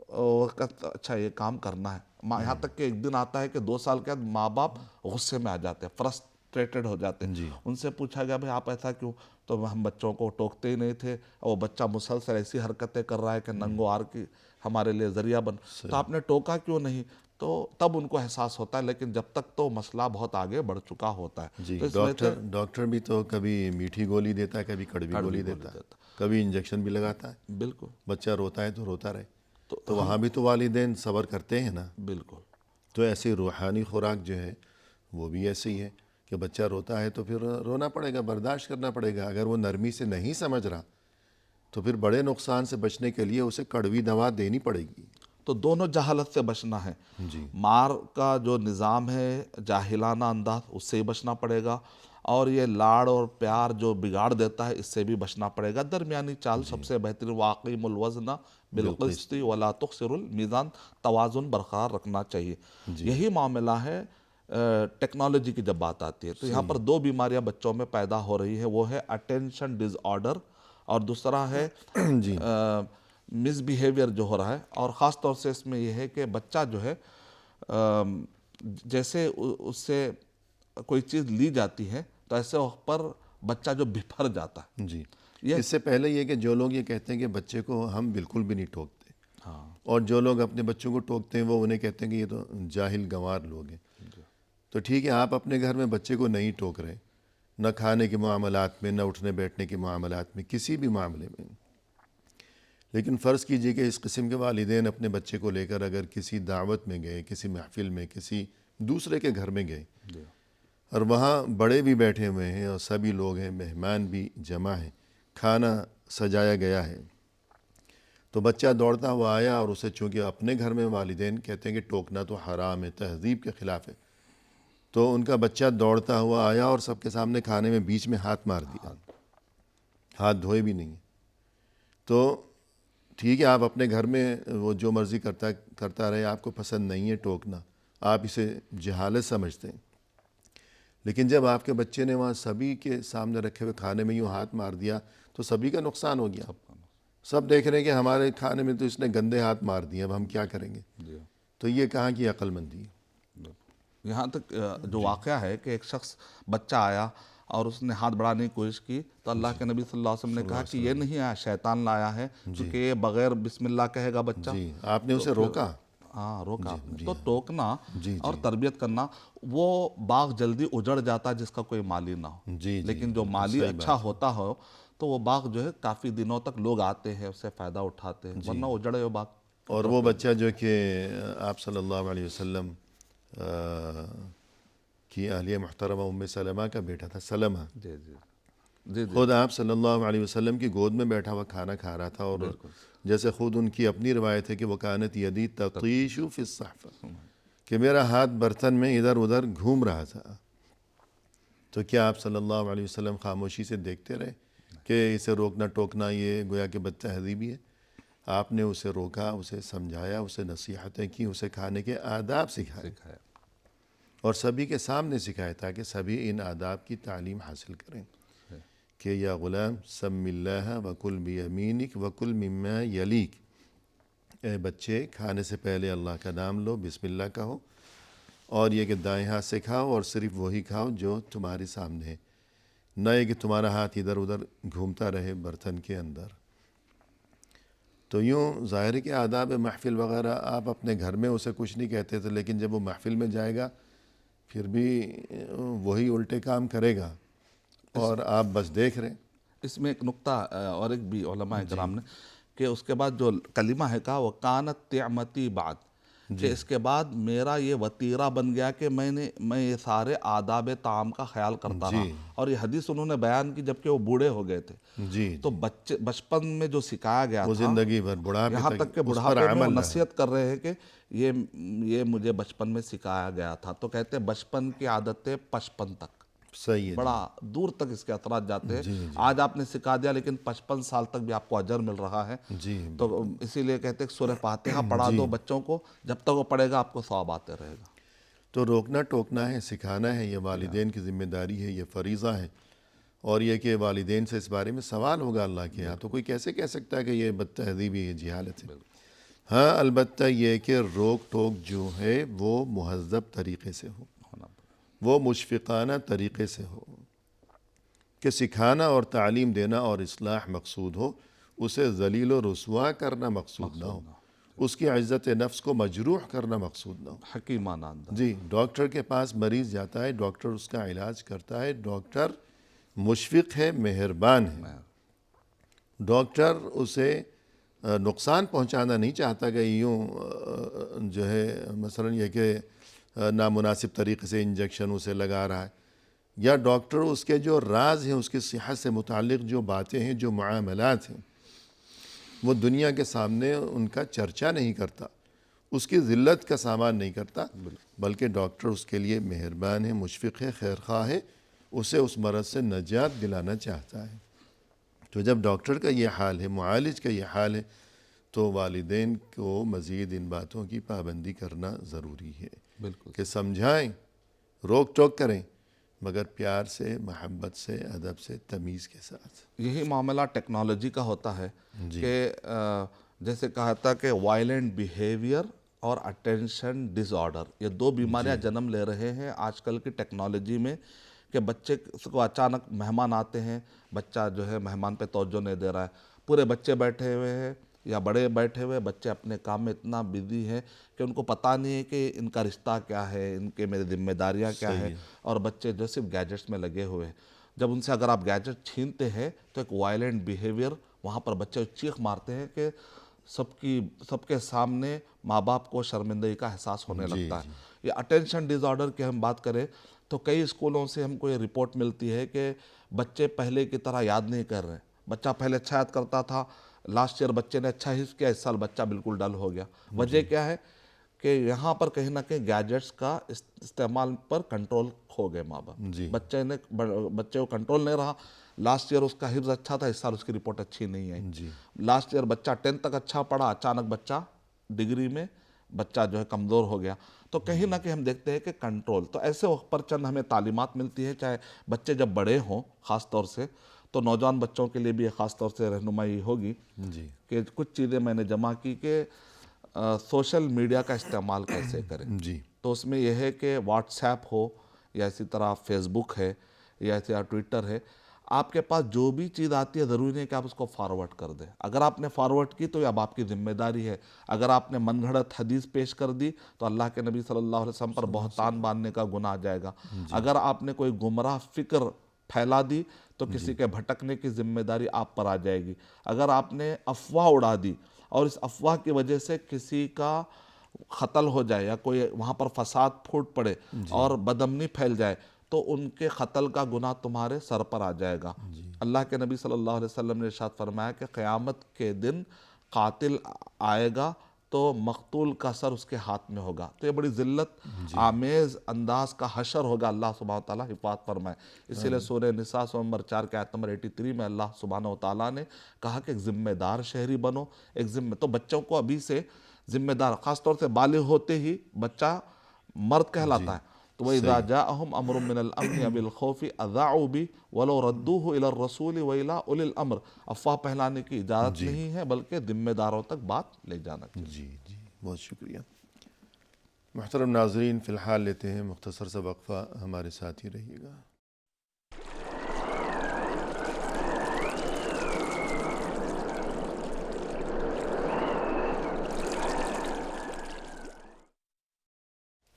اچھا یہ کام کرنا ہے. یہاں تک کہ ایک دن آتا ہے کہ 2 سال کے بعد ماں باپ غصے میں آ جاتے ہیں، فرسٹریٹڈ ہو جاتے ہیں. ان سے پوچھا گیا بھائی آپ ایسا کیوں؟ تو ہم بچوں کو ٹوکتے ہی نہیں تھے، اور وہ بچہ مسلسل ایسی حرکتیں کر رہا ہے کہ ننگو آر کی ہمارے لیے ذریعہ بن. تو آپ نے ٹوکا کیوں نہیں؟ تو تب ان کو احساس ہوتا ہے، لیکن جب تک تو مسئلہ بہت آگے بڑھ چکا ہوتا ہے. جی. تو اس وجہ سے ڈاکٹر بھی تو کبھی میٹھی گولی دیتا ہے، کبھی کڑوی گولی دیتا ہے، کبھی انجیکشن بھی لگاتا ہے. بالکل بچہ روتا ہے تو روتا رہے. تو وہاں بھی تو والدین صبر کرتے ہیں نا. بالکل. تو ایسی روحانی خوراک جو ہے وہ بھی ایسے ہی ہے کہ بچہ روتا ہے تو پھر رونا پڑے گا، برداشت کرنا پڑے گا. اگر وہ نرمی سے نہیں سمجھ رہا تو پھر بڑے نقصان سے بچنے کے لیے اسے کڑوی دوا دینی پڑے گی. تو دونوں جہالت سے بچنا ہے. جی. مار کا جو نظام ہے جاہلانہ انداز، اس سے ہی بچنا پڑے گا، اور یہ لاڑ اور پیار جو بگاڑ دیتا ہے اس سے بھی بچنا پڑے گا. درمیانی چال سب سے بہترین، واقیم الوزن بالقسط ولا تخسر المیزان، توازن برقرار رکھنا چاہیے. یہی معاملہ ہے ٹیکنالوجی کی جب بات آتی ہے. تو یہاں پر 2 بیماریاں بچوں میں پیدا ہو رہی ہے، وہ ہے اٹینشن ڈس آرڈر اور دوسرا ہے جی. مس بیہیویئر جو ہو رہا ہے. اور خاص طور سے اس میں یہ ہے کہ بچہ جو ہے جیسے اس سے کوئی چیز لی جاتی ہے تو ایسے وقت پر بچہ جو بپھر جاتا ہے. جی. اس سے پہلے یہ کہ جو لوگ یہ کہتے ہیں کہ بچے کو ہم بالکل بھی نہیں ٹوکتے، اور جو لوگ اپنے بچوں کو ٹوکتے ہیں وہ انہیں کہتے ہیں کہ یہ تو جاہل گنوار لوگ ہیں. تو ٹھیک ہے، آپ اپنے گھر میں بچے کو نہیں ٹوک رہے، نہ کھانے کے معاملات میں، نہ اٹھنے بیٹھنے کے معاملات میں، کسی بھی معاملے میں. لیکن فرض کیجئے کہ اس قسم کے والدین اپنے بچے کو لے کر اگر کسی دعوت میں گئے، کسی محفل میں، کسی دوسرے کے گھر میں گئے، اور وہاں بڑے بھی بیٹھے ہوئے ہیں اور سبھی لوگ ہیں، مہمان بھی جمع ہیں، کھانا سجایا گیا ہے، تو بچہ دوڑتا ہوا آیا اور اسے چونکہ اپنے گھر میں والدین کہتے ہیں کہ ٹوکنا تو حرام ہے، تہذیب کے خلاف ہے، تو ان کا بچہ دوڑتا ہوا آیا اور سب کے سامنے کھانے میں بیچ میں ہاتھ مار دیا، ہاتھ دھوئے بھی نہیں. تو ٹھیک ہے، آپ اپنے گھر میں وہ جو مرضی کرتا رہے، آپ کو پسند نہیں ہے ٹوکنا، آپ اسے جہالت سمجھتے ہیں. لیکن جب آپ کے بچے نے وہاں سبھی کے سامنے رکھے ہوئے کھانے میں یوں ہاتھ مار دیا تو سبھی کا نقصان ہو گیا. سب دیکھ رہے ہیں کہ ہمارے کھانے میں تو اس نے گندے ہاتھ مار دیے، اب ہم کیا کریں گے. تو یہ کہاں کی عقل مندی ہے. یہاں تک جو واقعہ ہے کہ ایک شخص بچہ آیا اور اس نے ہاتھ بڑھانے کی کوشش کی تو اللہ کے نبی صلی اللہ علیہ وسلم نے کہا کہ یہ نہیں آیا، شیطان لایا ہے، کیونکہ یہ بغیر بسم اللہ کہے گا بچہ. جی. آپ نے اسے روکا. ہاں روکا. تو ٹوکنا اور تربیت کرنا، وہ باغ جلدی اجڑ جاتا ہے جس کا کوئی مالی نہ ہو. لیکن جو مالی اچھا ہوتا ہو تو وہ باغ جو ہے کافی دنوں تک لوگ آتے ہیں، اس سے فائدہ اٹھاتے ہیں، ورنہ اجڑے ہوئے باغ. اور وہ بچہ جو کہ آپ صلی اللہ علیہ وسلم کی اہلیہ محترمہ ام سلمہ کا بیٹا تھا، سلمہ، خود آپ صلی اللہ علیہ وسلم کی گود میں بیٹھا ہوا کھانا کھا رہا تھا. اور جیسے خود ان کی اپنی روایت ہے کہ وہ کانت یدی تطیش فی الصحفہ، کہ میرا ہاتھ برتن میں ادھر ادھر گھوم رہا تھا. تو کیا آپ صلی اللہ علیہ وسلم خاموشی سے دیکھتے رہے کہ اسے روکنا ٹوکنا یہ گویا کہ بد تہذیبی ہے؟ آپ نے اسے روکا، اسے سمجھایا، اسے نصیحتیں کی، اسے کھانے کے آداب سکھائے اور سبھی کے سامنے سکھائے تاکہ سبھی ان آداب کی تعلیم حاصل کریں کہ یا غلام سم اللہ وکل بیمینک وکل مما یلیک، اے بچے کھانے سے پہلے اللہ کا نام لو، بسم اللہ کہو، اور یہ کہ دائیں ہاتھ سے کھاؤ اور صرف وہی کھاؤ جو تمہارے سامنے ہے، نہ یہ کہ تمہارا ہاتھ ادھر ادھر گھومتا رہے برتن کے اندر. تو یوں ظاہر ہے کہ آداب محفل وغیرہ آپ اپنے گھر میں اسے کچھ نہیں کہتے تھے، لیکن جب وہ محفل میں جائے گا پھر بھی وہی الٹے کام کرے گا اور آپ بس دیکھ رہے ہیں. اس میں ایک نقطہ اور ایک بھی علماء کرام نے کہ اس کے بعد جو کلمہ ہے کہا وَكَانَتْ تِعْمَتِي بعد، کہ اس کے بعد میرا یہ وطیرہ بن گیا کہ میں یہ سارے آداب طعام کا خیال کرتا رہا. اور یہ حدیث انہوں نے بیان کی جبکہ وہ بوڑھے ہو گئے تھے. تو بچپن میں جو سکھایا گیا وہ تھا زندگی بھر بڑھاپے یہاں تک کہ بڑھاپے میں وہ نصیحت کر رہے ہیں کہ یہ مجھے بچپن میں سکھایا گیا تھا. تو کہتے ہیں بچپن کی عادتیں پچپن تک. صحیح ہے بڑا دور تک اس کے اثرات جاتے ہیں. آج آپ نے سکھا دیا لیکن 55 سال تک بھی آپ کو اجر مل رہا ہے. جی تو اسی لیے کہتے ہیں سورہ فاتحہ پڑھا دو بچوں کو، جب تک وہ پڑھے گا آپ کو ثواب آتے رہے گا. تو روکنا ٹوکنا ہے، سکھانا ہے، یہ والدین کی ذمہ داری ہے، یہ فریضہ ہے. اور یہ کہ والدین سے اس بارے میں سوال ہوگا اللہ کے یہاں. تو کوئی کیسے کہہ سکتا ہے کہ یہ بد تہذیبی ہے، جہالت ہے. ہاں البتہ یہ کہ روک ٹوک جو ہے وہ مہذب طریقے سے ہو، وہ مشفقانہ طریقے سے ہو، کہ سکھانا اور تعلیم دینا اور اصلاح مقصود ہو، اسے ذلیل و رسوا کرنا مقصود نہ ہو، اس کی عزت نفس کو مجروح کرنا مقصود نہ ہو. حکیمانہ انداز. جی، ڈاکٹر کے پاس مریض جاتا ہے، ڈاکٹر اس کا علاج کرتا ہے، ڈاکٹر مشفق ہے، مہربان ہے. ڈاکٹر اسے نقصان پہنچانا نہیں چاہتا کہ یوں جو ہے مثلا یہ کہ نامناسب طریقے سے انجیکشن اسے لگا رہا ہے، یا ڈاکٹر اس کے جو راز ہیں، اس کی صحت سے متعلق جو باتیں ہیں، جو معاملات ہیں، وہ دنیا کے سامنے ان کا چرچا نہیں کرتا، اس کی ذلت کا سامان نہیں کرتا، بلکہ ڈاکٹر اس کے لیے مہربان ہے، مشفق ہے، خیرخواہ ہے، اسے اس مرض سے نجات دلانا چاہتا ہے. تو جب ڈاکٹر کا یہ حال ہے، معالج کا یہ حال ہے، تو والدین کو مزید ان باتوں کی پابندی کرنا ضروری ہے. بالکل. کہ سمجھائیں، روک ٹوک کریں، مگر پیار سے، محبت سے، ادب سے، تمیز کے ساتھ. یہی معاملہ ٹیکنالوجی کا ہوتا ہے کہ جیسے کہا تھا کہ وائلنٹ بیہیویئر اور اٹینشن ڈس آرڈر، یہ دو بیماریاں جنم لے رہے ہیں آج کل کی ٹیکنالوجی میں. کہ بچے کو اچانک مہمان آتے ہیں، بچہ جو ہے مہمان پہ توجہ نہیں دے رہا ہے، پورے بچے بیٹھے ہوئے ہیں یا بڑے بیٹھے ہوئے، بچے اپنے کام میں اتنا بزی ہیں کہ ان کو پتہ نہیں ہے کہ ان کا رشتہ کیا ہے، ان کے میرے ذمہ داریاں کیا ہے، اور بچے جو صرف گیجٹس میں لگے ہوئے ہیں. جب ان سے اگر آپ گیجٹ چھینتے ہیں تو ایک وائلنٹ بیہیویئر وہاں پر بچے چیخ مارتے ہیں کہ سب کے سامنے ماں باپ کو شرمندگی کا احساس ہونے لگتا ہے. یہ اٹینشن ڈس آرڈر کی ہم بات کریں تو کئی اسکولوں سے ہم کو یہ رپورٹ ملتی ہے کہ بچے پہلے کی طرح یاد نہیں کر رہے. بچہ پہلے اچھا یاد کرتا تھا، لاسٹ ایئر بچے نے اچھا حفظ کیا، اس سال بچہ بالکل ڈل ہو گیا. وجہ کیا ہے کہ یہاں پر کہیں نہ کہیں گیجٹس کا استعمال پر کنٹرول کھو گئے ماں باپ. بچے کو کنٹرول نہیں رہا. لاسٹ ایئر اس کا حفظ اچھا تھا، اس سال اس کی رپورٹ اچھی نہیں آئی. لاسٹ ایئر بچہ 10 تک اچھا پڑھا، اچانک بچہ ڈگری میں بچہ جو ہے کمزور ہو گیا. تو کہیں نہ کہیں ہم دیکھتے ہیں کہ کنٹرول. تو ایسے وقت پر چند ہمیں تعلیمات ملتی ہے، چاہے بچے جب بڑے ہوں، خاص طور سے تو نوجوان بچوں کے لیے بھی خاص طور سے رہنمائی ہوگی کہ کچھ چیزیں میں نے جمع کی کہ سوشل میڈیا کا استعمال کیسے کریں. تو اس میں یہ ہے کہ واٹس ایپ ہو یا اسی طرح فیس بک ہے یا اسی طرح ٹویٹر ہے، آپ کے پاس جو بھی چیز آتی ہے ضروری نہیں کہ آپ اس کو فارورڈ کر دیں. اگر آپ نے فارورڈ کی تو یہ اب آپ کی ذمہ داری ہے. اگر آپ نے من گھڑت حدیث پیش کر دی تو اللہ کے نبی صلی اللہ علیہ وسلم پر بہتان باندھنے کا گناہ آ جائے گا. اگر آپ نے کوئی گمراہ فکر پھیلا دی تو کسی کے بھٹکنے کی ذمہ داری آپ پر آ جائے گی. اگر آپ نے افواہ اڑا دی اور اس افواہ کی وجہ سے کسی کا قتل ہو جائے یا کوئی وہاں پر فساد پھوٹ پڑے اور بدامنی پھیل جائے تو ان کے قتل کا گناہ تمہارے سر پر آ جائے گا. اللہ کے نبی صلی اللہ علیہ وسلم نے ارشاد فرمایا کہ قیامت کے دن قاتل آئے گا تو مقتول کا سر اس کے ہاتھ میں ہوگا. تو یہ بڑی ذلت آمیز انداز کا حشر ہوگا. اللہ سبحانہ وتعالیٰ حفاظت فرمائے. اسی لیے سورہ نساء سورہ نمبر 4 کے آیت نمبر 83 میں اللہ سبحانہ وتعالیٰ نے کہا کہ ایک ذمہ دار شہری بنو. تو بچوں کو ابھی سے ذمہ دار، خاص طور سے بالغ ہوتے ہی بچہ مرد کہلاتا ہے. تو وَإِذَا جَاءَهُمْ أَمْرٌ مِّنَ الْأَمْنِ أَوِ الْخَوْفِ أَذَاعُوا بِهِ وَلَوْ رَدُّوهُ إِلَى الرَّسُولِ وَإِلَىٰ أُولِي الْأَمْرِ. افواہ پھیلانے کی اجازت نہیں ہے بلکہ ذمہ داروں تک بات لے جانا چاہیے. جی بہت شکریہ. محترم ناظرین، فی الحال لیتے ہیں مختصر سا وقفہ، ہمارے ساتھ ہی رہیے گا.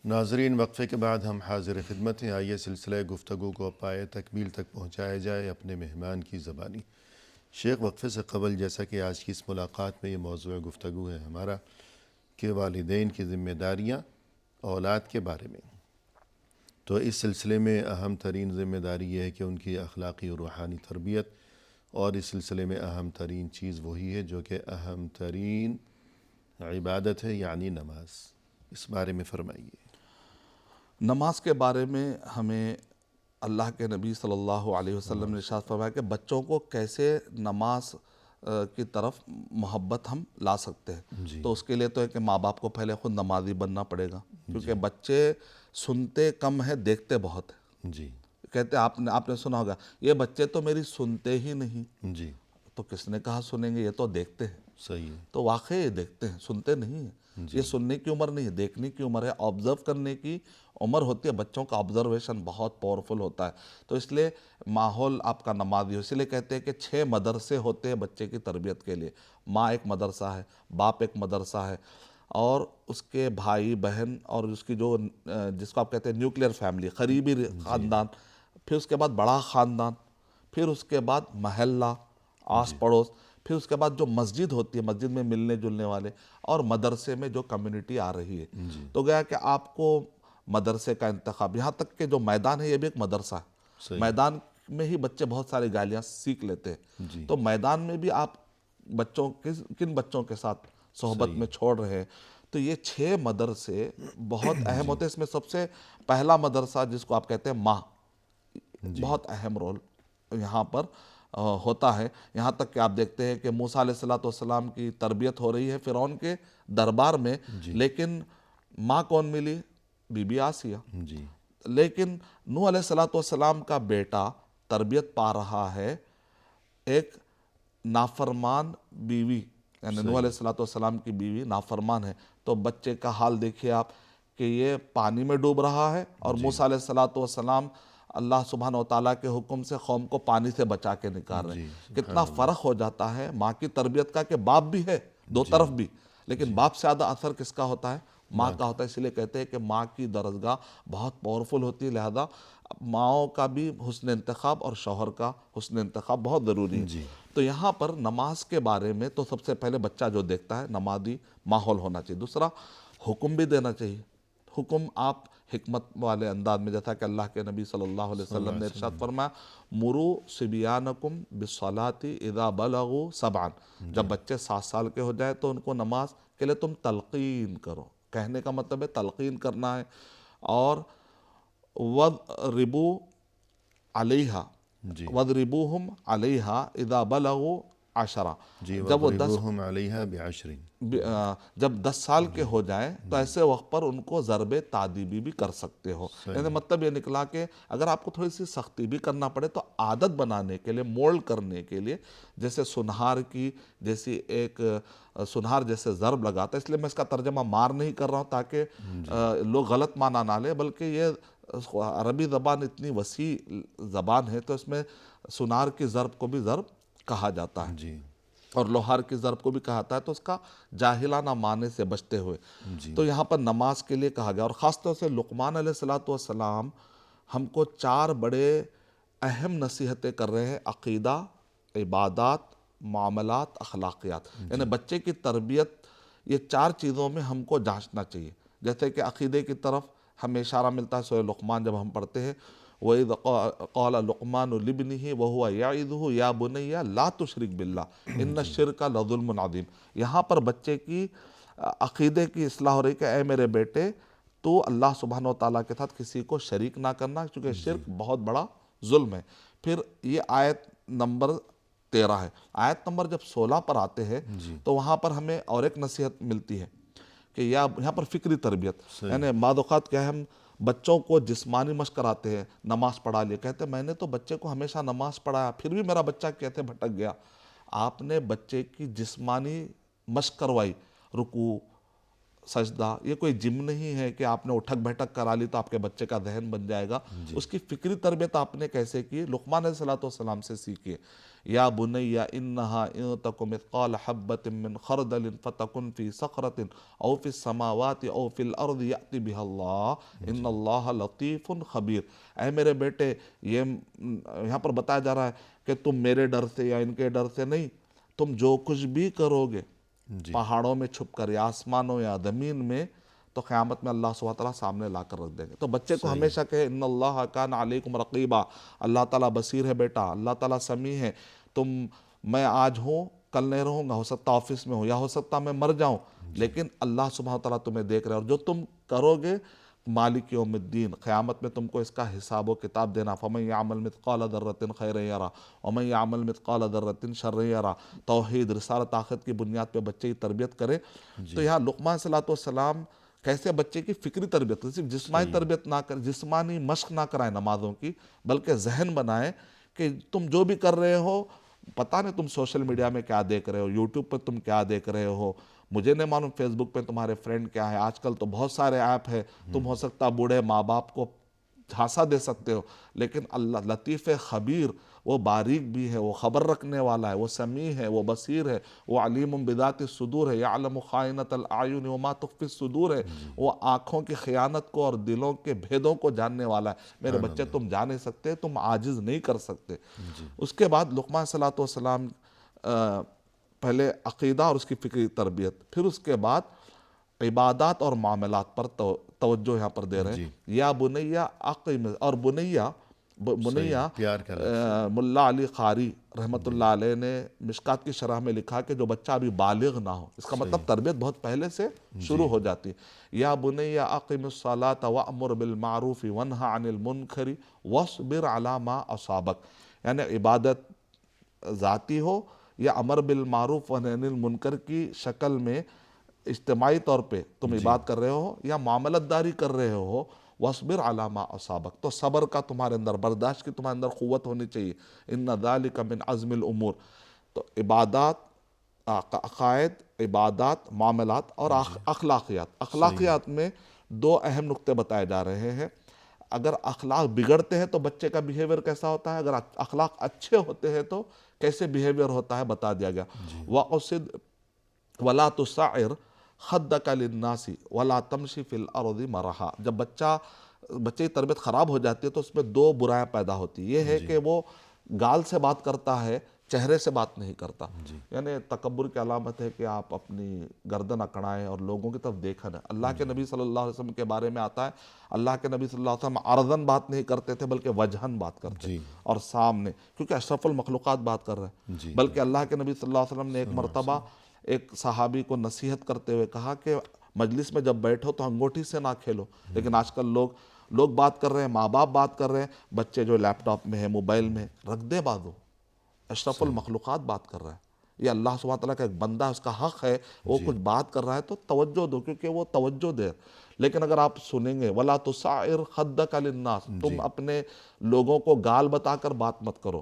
ناظرین، وقفے کے بعد ہم حاضر خدمت ہیں. آئیے سلسلہ گفتگو کو پائے تکمیل تک پہنچایا جائے اپنے مہمان کی زبانی. شیخ، وقفے سے قبل جیسا کہ آج کی اس ملاقات میں یہ موضوع گفتگو ہے ہمارا کہ والدین کی ذمہ داریاں اولاد کے بارے میں، تو اس سلسلے میں اہم ترین ذمہ داری یہ ہے کہ ان کی اخلاقی اور روحانی تربیت، اور اس سلسلے میں اہم ترین چیز وہی ہے جو کہ اہم ترین عبادت ہے، یعنی نماز. اس بارے میں فرمائیے. نماز کے بارے میں ہمیں اللہ کے نبی صلی اللہ علیہ وسلم نے ارشاد فرمایا کہ بچوں کو کیسے نماز کی طرف محبت ہم لا سکتے ہیں. جی تو اس کے لیے تو ہے کہ ماں باپ کو پہلے خود نمازی بننا پڑے گا، کیونکہ بچے سنتے کم ہیں، دیکھتے بہت ہیں. جی کہتے ہیں آپ نے سنا ہوگا یہ بچے تو میری سنتے ہی نہیں. جی تو کس نے کہا سنیں گے، یہ تو دیکھتے ہیں. صحیح ہے. تو واقعی یہ دیکھتے ہیں، سنتے نہیں ہیں. یہ سننے کی عمر نہیں ہے، دیکھنے کی عمر ہے، آبزرو کرنے کی عمر ہوتی ہے. بچوں کا آبزرویشن بہت پاورفل ہوتا ہے. تو اس لیے ماحول آپ کا نمازی ہو. اس لیے کہتے ہیں کہ 6 مدرسے ہوتے ہیں بچے کی تربیت کے لیے. ماں ایک مدرسہ ہے، باپ ایک مدرسہ ہے، اور اس کے بھائی بہن، اور اس کی جو جس کو آپ کہتے ہیں نیوکلیئر فیملی، قریبی خاندان، پھر اس کے بعد بڑا خاندان، پھر اس کے بعد محلہ، آس پڑوس، پھر اس کے بعد جو مسجد ہوتی ہے، مسجد میں ملنے جلنے والے، اور مدرسے میں جو کمیونٹی آ رہی ہے. تو گیا کہ آپ کو مدرسے کا انتخاب، یہاں تک کہ جو میدان ہے یہ بھی ایک مدرسہ ہے. صحیح. میدان میں ہی بچے بہت سارے گالیاں سیکھ لیتے ہیں. تو میدان میں بھی آپ بچوں کن بچوں کے ساتھ صحبت میں چھوڑ رہے ہیں. تو یہ 6 مدرسے بہت اہم ہوتے ہیں. اس میں سب سے پہلا مدرسہ جس کو آپ کہتے ہیں ماں، بہت اہم رول یہاں پر ہوتا ہے. یہاں تک کہ آپ دیکھتے ہیں کہ موسیٰ علیہ السلام کی تربیت ہو رہی ہے فرعون کے دربار میں، لیکن ماں کون ملی؟ Be be Asiya. جی لیکن نوح علیہ السلام کا بیٹا تربیت پا رہا ہے ایک نافرمان بیوی، یعنی نوح علیہ السلام کی بیوی نافرمان ہے. تو بچے کا حال دیکھیے آپ کہ یہ پانی میں ڈوب رہا ہے، اور موسیٰ علیہ السلام اللہ سبحانہ و تعالیٰ کے حکم سے قوم کو پانی سے بچا کے نکال رہے ہیں. کتنا فرق ہو جاتا ہے ماں کی تربیت کا، کہ باپ بھی ہے دو طرف بھی، لیکن باپ سے زیادہ اثر کس کا ہوتا ہے؟ ماں کا ہوتا ہے. اس لیے کہتے ہیں کہ ماں کی درجگاہ بہت پاورفل ہوتی ہے. لہذا ماؤں کا بھی حسن انتخاب اور شوہر کا حسن انتخاب بہت ضروری ہے. تو یہاں پر نماز کے بارے میں تو سب سے پہلے بچہ جو دیکھتا ہے نمازی ماحول ہونا چاہیے. دوسرا حکم بھی دینا چاہیے. حکم آپ حکمت والے انداز میں، جیسا کہ اللہ کے نبی صلی اللہ علیہ وسلم نے ارشاد فرمایا مرو صبیانکم بالصلاۃ اذا بلغوا 7. جب بچے 7 سال کے ہو جائے تو ان کو نماز کے لیے تم تلقین کرو. کہنے کا مطلب ہے تلقین کرنا ہے. اور وَاضْرِبُوا عَلَيْهَا وَاضْرِبُوهُمْ عَلَيْهَا اذا بلغوا 10. جب وہ 10 وَاضْرِبُوهُمْ عَلَيْهَا بِعَشْرٍ. جب 10 سال کے ہو جائیں تو ایسے وقت پر ان کو ضرب تعدیبی بھی کر سکتے ہو. یعنی مطلب یہ نکلا کہ اگر آپ کو تھوڑی سی سختی بھی کرنا پڑے تو عادت بنانے کے لیے، مولڈ کرنے کے لیے، جیسے سنہار کی جیسی ایک سنہار جیسے ضرب لگاتا ہے. اس لیے میں اس کا ترجمہ مار نہیں کر رہا ہوں تاکہ لوگ غلط معنی نہ لیں، بلکہ یہ عربی زبان اتنی وسیع زبان ہے تو اس میں سنار کی ضرب کو بھی ضرب کہا جاتا ہے، اور لوہار کی ضرب کو بھی کہا جاتا ہے. تو اس کا جاہلانہ معنی سے بچتے ہوئے تو یہاں پر نماز کے لیے کہا گیا. اور خاص طور سے لقمان علیہ السلام ہم کو 4 بڑے اہم نصیحتیں کر رہے ہیں: عقیدہ، عبادات، معاملات، اخلاقیات. یعنی بچے کی تربیت یہ 4 چیزوں میں ہم کو جانچنا چاہیے. جیسے کہ عقیدے کی طرف ہمیں اشارہ ملتا ہے سورہ لقمان جب ہم پڑھتے ہیں وَإِذْ قَالَ لُقْمَانُ لِابْنِهِ وَهُوَ يَعِظُهُ يَا بُنَيَّ لَا تُشْرِكْ بِاللَّهِ إِنَّ الشِّرْكَ لَظُلْمٌ عَظِيمٌ. یہاں پر بچے کی عقیدے کی اصلاح ہو رہی کہ اے میرے بیٹے تو اللہ سبحانہ و تعالیٰ کے ساتھ کسی کو شریک نہ کرنا، کیونکہ شرک بہت بڑا ظلم ہے. پھر یہ آیت نمبر 13 ہے. آیت نمبر جب 16 پر آتے ہیں تو وہاں پر ہمیں اور ایک نصیحت ملتی ہے کہ یہاں پر فکری تربیت. یعنی بعض اوقات کیا ہے، ہم بچوں کو جسمانی مشق کراتے ہیں، نماز پڑھا لیا، کہتے ہیں میں نے تو بچے کو ہمیشہ نماز پڑھایا پھر بھی میرا بچہ کہتے بھٹک گیا. آپ نے بچے کی جسمانی مشق کروائی، رکوع، سجدہ. یہ کوئی جم نہیں ہے کہ آپ نے اٹھک بیٹھک کرا لی تو آپ کے بچے کا ذہن بن جائے گا. اس کی فکری تربیت آپ نے کیسے کی؟ لقمان علیہ السلام سے سیکھیے. یا بنی انہا ان تک مثقال حبۃ من خردل فتکن فی صخرۃ او فی السماوات او فی الارض یأت بها اللہ ان اللہ لطیف خبیر. اے میرے بیٹے، یہاں پر بتایا جا رہا ہے کہ تم میرے ڈر سے یا ان کے ڈر سے نہیں، تم جو کچھ بھی کرو گے پہاڑوں میں چھپ کر یا آسمانوں یا زمین میں، تو قیامت میں اللہ سبحانہ تعالیٰ سامنے لا کر رکھ دیں گے. تو بچے کو ہمیشہ کہے ان اللہ کان علیکم رقیبا، اللہ تعالیٰ بصیر ہے بیٹا، اللہ تعالیٰ سمیع ہے. میں آج ہوں، کل نہیں رہوں گا، ہو سکتا آفس میں ہوں یا ہو سکتا میں مر جاؤں، لیکن اللہ سبحانہ تعالیٰ تمہیں دیکھ رہے ہیں. اور جو تم کرو گے مالک یوم الدین، قیامت میں تم کو اس کا حساب و کتاب دینا، فمن یعمل مثقال ذرۃ خیرا یرا ومن یعمل مثقال ذرۃ شرا یرا، توحید رسالت آخرت کی بنیاد پہ بچے کی تربیت کرے۔ تو یہاں لقمان صلی اللہ علیہ وسلم کیسے بچے کی فکری تربیت کریں، صرف جسمانی تربیت نہ کریں، جسمانی مشق نہ کرائیں نمازوں کی، بلکہ ذہن بنائیں کہ تم جو بھی کر رہے ہو، پتہ نہیں تم سوشل میڈیا میں کیا دیکھ رہے ہو، یوٹیوب پہ تم کیا دیکھ رہے ہو، مجھے نہیں معلوم فیس بک پہ تمہارے فرینڈ کیا ہے، آج کل تو بہت سارے ایپ ہے، تم ہو سکتا بوڑھے ماں باپ کو جھانسا دے سکتے ہو، لیکن اللہ لطیف خبیر، وہ باریک بھی ہے، وہ خبر رکھنے والا ہے، وہ سمیع ہے، وہ بصیر ہے، وہ علیم بذات الصدور ہے، یعلم خائنۃ الاعین وما تخفی الصدور ہے، وہ آنکھوں کی خیانت کو اور دلوں کے بھیدوں کو جاننے والا ہے۔ میرے بچے تم جا نہیں سکتے، تم عاجز نہیں کر سکتے۔ اس کے بعد لقمان صلی اللہ علیہ وسلم پہلے عقیدہ اور اس کی فکری تربیت، پھر اس کے بعد عبادات اور معاملات پر توجہ یہاں پر دے رہے ہیں۔ یا بنیا اقیم، اور بنیا پیار کا ملا علی قاری رحمۃ اللہ علیہ نے مشکات کی شرح میں لکھا کہ جو بچہ ابھی بالغ نہ ہو، اس کا مطلب تربیت بہت پہلے سے شروع ہو جاتی ہے۔ یا بنیا اقیم الصلاۃ وامر بالمعروف وانہ عن المنکر واصبر علی ما اصابک، یعنی عبادت ذاتی ہو یا امر بالمعروف و نہی عن المنکر کی شکل میں اجتماعی طور پہ تم عبادت کر رہے ہو یا معاملت داری کر رہے ہو، وَاصْبِرْ عَلَىٰ مَا أَصَابَكَ، تو صبر کا تمہارے اندر، برداشت کی تمہارے اندر قوت ہونی چاہیے۔ إِنَّ ذَلِكَ مِنْ عَزْمِ الْأُمُورِ، تو عبادات، عقائد، عبادات، معاملات اور اخلاقیات میں دو اہم نقطے بتائے جا رہے ہیں۔ اگر اخلاق بگڑتے ہیں تو بچے کا بیہیویئر کیسا ہوتا ہے، اگر اخلاق اچھے ہوتے ہیں تو کیسے بیہیویئر ہوتا ہے بتا دیا گیا۔ وَأَقْصِدْ وَلَا تُسَعِّرْ خَدَّكَ لِلنَّاسِ وَلَا تَمْشِ فِي الْأَرْضِ مَرَحًا، جب بچے کی تربیت خراب ہو جاتی ہے تو اس میں دو برائیاں پیدا ہوتی، یہ ہے کہ وہ گال سے بات کرتا ہے، چہرے سے بات نہیں کرتا، یعنی تکبر کی علامت ہے کہ آپ اپنی گردن اکڑائیں اور لوگوں کی طرف دیکھیں۔ اللہ کے نبی صلی اللہ علیہ وسلم کے بارے میں آتا ہے، اللہ کے نبی صلی اللہ علیہ وسلم عرضاً بات نہیں کرتے تھے بلکہ وجہاً بات کرتے اور سامنے، کیونکہ اشرف المخلوقات بات کر رہے ہیں۔ بلکہ اللہ کے نبی صلی اللہ علیہ وسلم نے ایک مرتبہ ایک صحابی کو نصیحت کرتے ہوئے کہا کہ مجلس میں جب بیٹھو تو انگوٹھی سے نہ کھیلو، لیکن آج کل لوگ بات کر رہے ہیں، ماں باپ بات کر رہے ہیں، بچے جو لیپ ٹاپ میں ہے، موبائل میں، رکھ دے بازو، اشرف المخلوقات بات کر رہا ہے، یہ اللہ سبحانہ تعالیٰ کا ایک بندہ، اس کا حق ہے، وہ کچھ بات کر رہا ہے تو توجہ دو، کیونکہ وہ توجہ دے۔ لیکن اگر آپ سنیں گے وَلَا تُسَعِّرْ خَدَّكَ لِلنَّاسِ، تم اپنے لوگوں کو گال بتا کر بات مت کرو،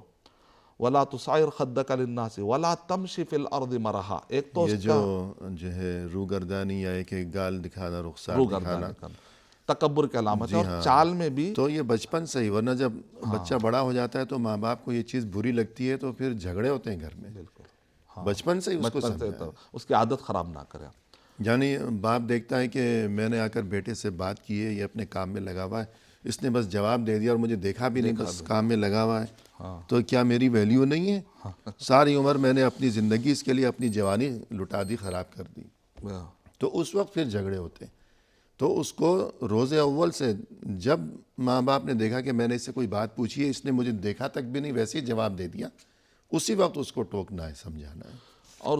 وَلَا تُسَعِّرْ خَدَّكَ لِلنَّاسِ وَلَا تَمْشِ فِي الْأَرْضِ مَرَحًا، ایک تو یہ اس کا جو ہے روگردانی یا ایک گال دکھانا، رخسار دکھانا، تکبر کی علامت ہے، اور چال میں بھی تو یہ بچپن سے ہی، ورنہ جب بچہ بڑا ہو جاتا ہے تو ماں باپ کو یہ چیز بری لگتی ہے تو پھر جھگڑے ہوتے ہیں گھر میں۔ بچپن سے ہی اس کو سمجھایا، اس کی عادت خراب نہ کرے۔ یعنی باپ دیکھتا ہے کہ میں نے آ کر بیٹے سے بات کی ہے، یہ اپنے کام میں لگا ہوا ہے، اس نے بس جواب دے دیا اور مجھے دیکھا بھی نہیں، بس کام میں لگا ہوا ہے، تو کیا میری ویلیو نہیں ہے؟ ساری عمر میں نے اپنی زندگی اس کے لیے، اپنی جوانی لٹا دی، خراب کر دی، تو اس وقت پھر جھگڑے ہوتے ہیں۔ تو اس کو روز اول سے جب ماں باپ نے دیکھا کہ میں نے اس سے کوئی بات پوچھی ہے، اس نے مجھے دیکھا تک بھی نہیں، ویسے ہی جواب دے دیا، اسی وقت اس کو ٹوکنا ہے، سمجھانا ہے۔ اور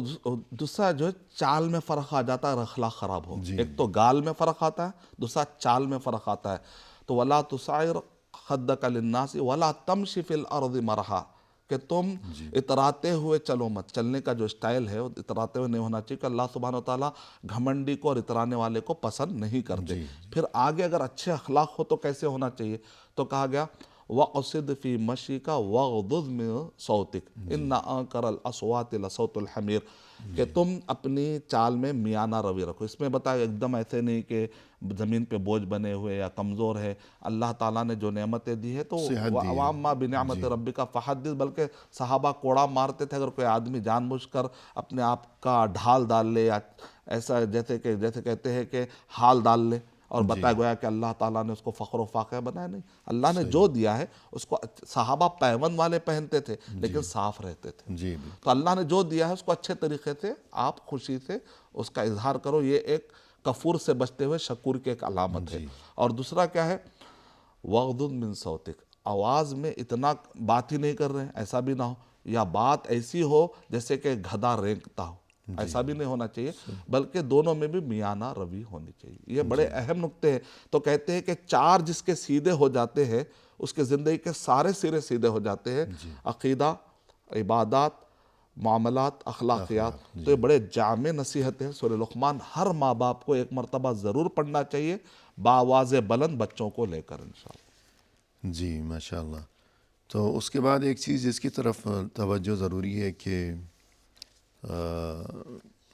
دوسرا جو ہے چال میں فرق آ جاتا ہے اگر اخلاق خراب ہو، ایک تو گال میں فرق آتا ہے، دوسرا چال میں فرق آتا ہے۔ تو وَلَا تُسَعِّرْ خَدَّكَ لِلنَّاسِ وَلَا تَمْشِ فِي الْأَرْضِ مَرَحًا، کہ تم اتراتے ہوئے چلو مت، چلنے کا جو اسٹائل ہے وہ اتراتے ہوئے نہیں ہونا چاہیے، کہ اللہ سبحانہ وتعالیٰ گھمنڈی کو اور اترانے والے کو پسند نہیں کرتے۔ پھر آگے اگر اچھے اخلاق ہو تو کیسے ہونا چاہیے، تو کہا گیا وَقْصِدْ فِي مَشِيكَ وَغْضُضْ مِنْ صَوْتِكَ إِنَّ أَنكَرَ الْأَصْوَاتِ لَصَوْتُ الْحَمِيرِ، کہ تم اپنی چال میں میانہ روی رکھو۔ اس میں بتایا ایک دم ایسے نہیں کہ زمین پہ بوجھ بنے ہوئے یا کمزور ہے، اللہ تعالیٰ نے جو نعمتیں دی ہے تو وَأَمَّا بِنِعْمَةِ رَبِّكَ فَحَدِّثْ، بلکہ صحابہ کوڑا مارتے تھے اگر کوئی آدمی جان بوجھ کر اپنے آپ کا ڈھال ڈال لے، یا ایسا جیسے کہتے ہیں کہ حال ڈال لے، اور بتایا گیا کہ اللہ تعالیٰ نے اس کو فخر و فاقہ بنایا نہیں، اللہ نے جو دیا ہے اس کو، صحابہ پیون والے پہنتے تھے لیکن صاف رہتے تھے، تو اللہ نے جو دیا ہے اس کو اچھے طریقے سے آپ خوشی سے اس کا اظہار کرو، یہ ایک کفور سے بچتے ہوئے شکور کی ایک علامت ہے۔ اور دوسرا کیا ہے، وَغْضُضْ مِنْ صَوْتِكَ، آواز میں اتنا بات ہی نہیں کر رہے ہیں، ایسا بھی نہ ہو، یا بات ایسی ہو جیسے کہ گدھا رینگتا ہو، ایسا بھی نہیں ہونا چاہیے، بلکہ دونوں میں بھی میانہ روی ہونی چاہیے۔ یہ بڑے اہم نکتے ہیں۔ تو کہتے ہیں کہ 4 جس کے سیدھے ہو جاتے ہیں اس کے زندگی کے سارے سرے سیدھے ہو جاتے ہیں، عقیدہ، عبادات، معاملات، اخلاقیات۔ تو یہ بڑے جامع نصیحت ہے سورہ لقمان، ہر ماں باپ کو ایک مرتبہ ضرور پڑھنا چاہیے بآواز بلند بچوں کو لے کر انشاءاللہ۔ جی ماشاءاللہ۔ تو اس کے بعد ایک چیز جس کی طرف توجہ ضروری ہے کہ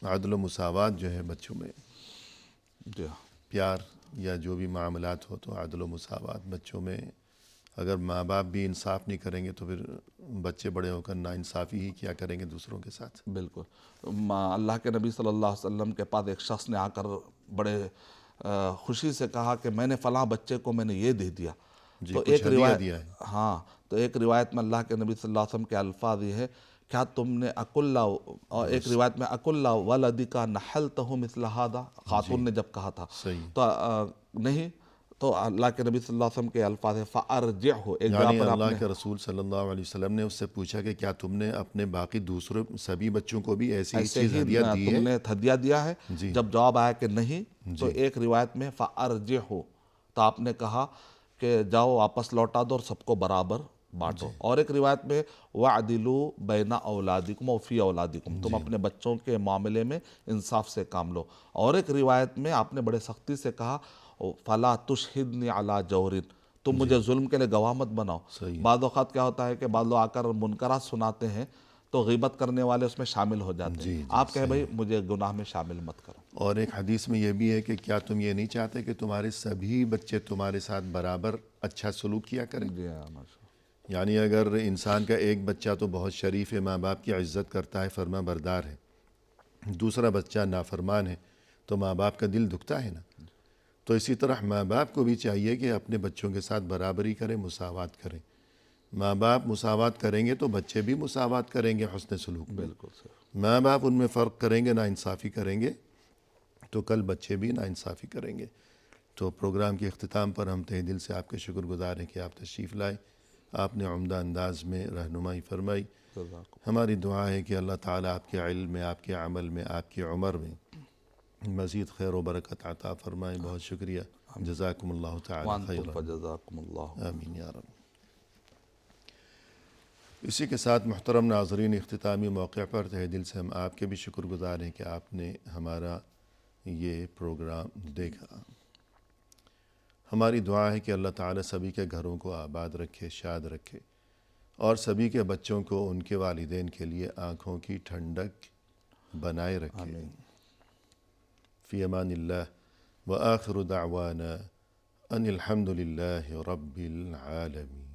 عدل و مساوات جو ہے بچوں میں، جی پیار یا جو بھی معاملات ہو تو عدل و مساوات بچوں میں، اگر ماں باپ بھی انصاف نہیں کریں گے تو پھر بچے بڑے ہو کر ناانصافی ہی کیا کریں گے دوسروں کے ساتھ۔ بالکل۔ اللہ کے نبی صلی اللہ علیہ وسلم کے پاس ایک شخص نے آ کر بڑے خوشی سے کہا کہ میں نے فلاں بچے کو میں نے یہ دے دیا۔ جی، تو کچھ ایک ہدیہ روایت، دیا ہے۔ ہاں، تو ایک روایت میں اللہ کے نبی صلی اللہ علیہ وسلم کے الفاظ یہ ہے، کیا تم نے اور ایک روایت میں اکل ولدک نحلتہ مثل ھذا، خاتون نے جب کہا تھا صحیح، تو نہیں، تو اللہ کے نبی صلی اللہ علیہ وسلم کے الفاظ ہے فارجعہ، ایک جگہ یعنی پر آپ اللہ نے، کے رسول صلی اللہ علیہ وسلم نے اس سے پوچھا کہ کیا تم نے اپنے باقی دوسرے سبھی بچوں کو بھی ایسی ہی ایسے چیز ہی ہدیہ دی تم ہے؟ نے ہدیہ دیا ہے؟ جی جب جواب آیا کہ نہیں، تو ایک روایت میں فارجعہ، تو آپ نے کہا کہ جاؤ واپس لوٹا دو اور سب کو برابر بانٹو۔ اور ایک روایت میں وَعْدِلُوا بَيْنَ أَوْلَادِكُمْ وَفِي أَوْلَادِكُمْ، تم اپنے بچوں کے معاملے میں انصاف سے کام لو۔ اور ایک روایت میں آپ نے بڑے سختی سے کہا فَلَا تُشْهِدْنِ عَلَى جَوْرٍ، تم مجھے ظلم کے لیے گواہ مت بناؤ۔ صحیح، بعض اوقات کیا ہوتا ہے کہ بعض لوگ آ کر منکرات سناتے ہیں تو غیبت کرنے والے اس میں شامل ہو جاتے ہیں۔ آپ کہیں بھائی مجھے گناہ میں شامل مت کرو۔ اور ایک حدیث میں یہ بھی ہے کہ کیا تم یہ نہیں چاہتے کہ تمہارے سبھی بچے تمہارے ساتھ برابر اچھا سلوک کیا کریں؟ جی ہاں، ماشاء اللہ۔ یعنی اگر انسان کا ایک بچہ تو بہت شریف ہے، ماں باپ کی عزت کرتا ہے، فرما بردار ہے، دوسرا بچہ نافرمان ہے، تو ماں باپ کا دل دکھتا ہے نا۔ تو اسی طرح ماں باپ کو بھی چاہیے کہ اپنے بچوں کے ساتھ برابری کریں، مساوات کریں۔ ماں باپ مساوات کریں گے تو بچے بھی مساوات کریں گے حسن سلوک میں۔ بالکل صحیح۔ ماں باپ ان میں فرق کریں گے، ناانصافی کریں گے، تو کل بچے بھی ناانصافی کریں گے۔ تو پروگرام کے اختتام پر ہم تہ دل سے آپ کے شکر گزار ہیں کہ آپ تشریف لائے، آپ نے عمدہ انداز میں رہنمائی فرمائی۔ ہماری دعا ہے کہ اللہ تعالیٰ آپ کے علم میں، آپ کے عمل میں، آپ کی عمر میں مزید خیر و برکت عطا فرمائیں۔ بہت شکریہ، جزاکم اللہ تعالیٰ وانتم خیرا، فجزاکم اللہ۔ آمین یا رب۔ اسی کے ساتھ محترم ناظرین، اختتامی موقع پر تہ دل سے ہم آپ کے بھی شکر گزار ہیں کہ آپ نے ہمارا یہ پروگرام دیکھا۔ ہماری دعا ہے کہ اللہ تعالیٰ سبھی کے گھروں کو آباد رکھے، شاد رکھے، اور سبھی کے بچوں کو ان کے والدین کے لیے آنکھوں کی ٹھنڈک بنائے رکھے۔ فی امان اللہ، وآخر دعوانا ان الحمد للہ رب العالمین۔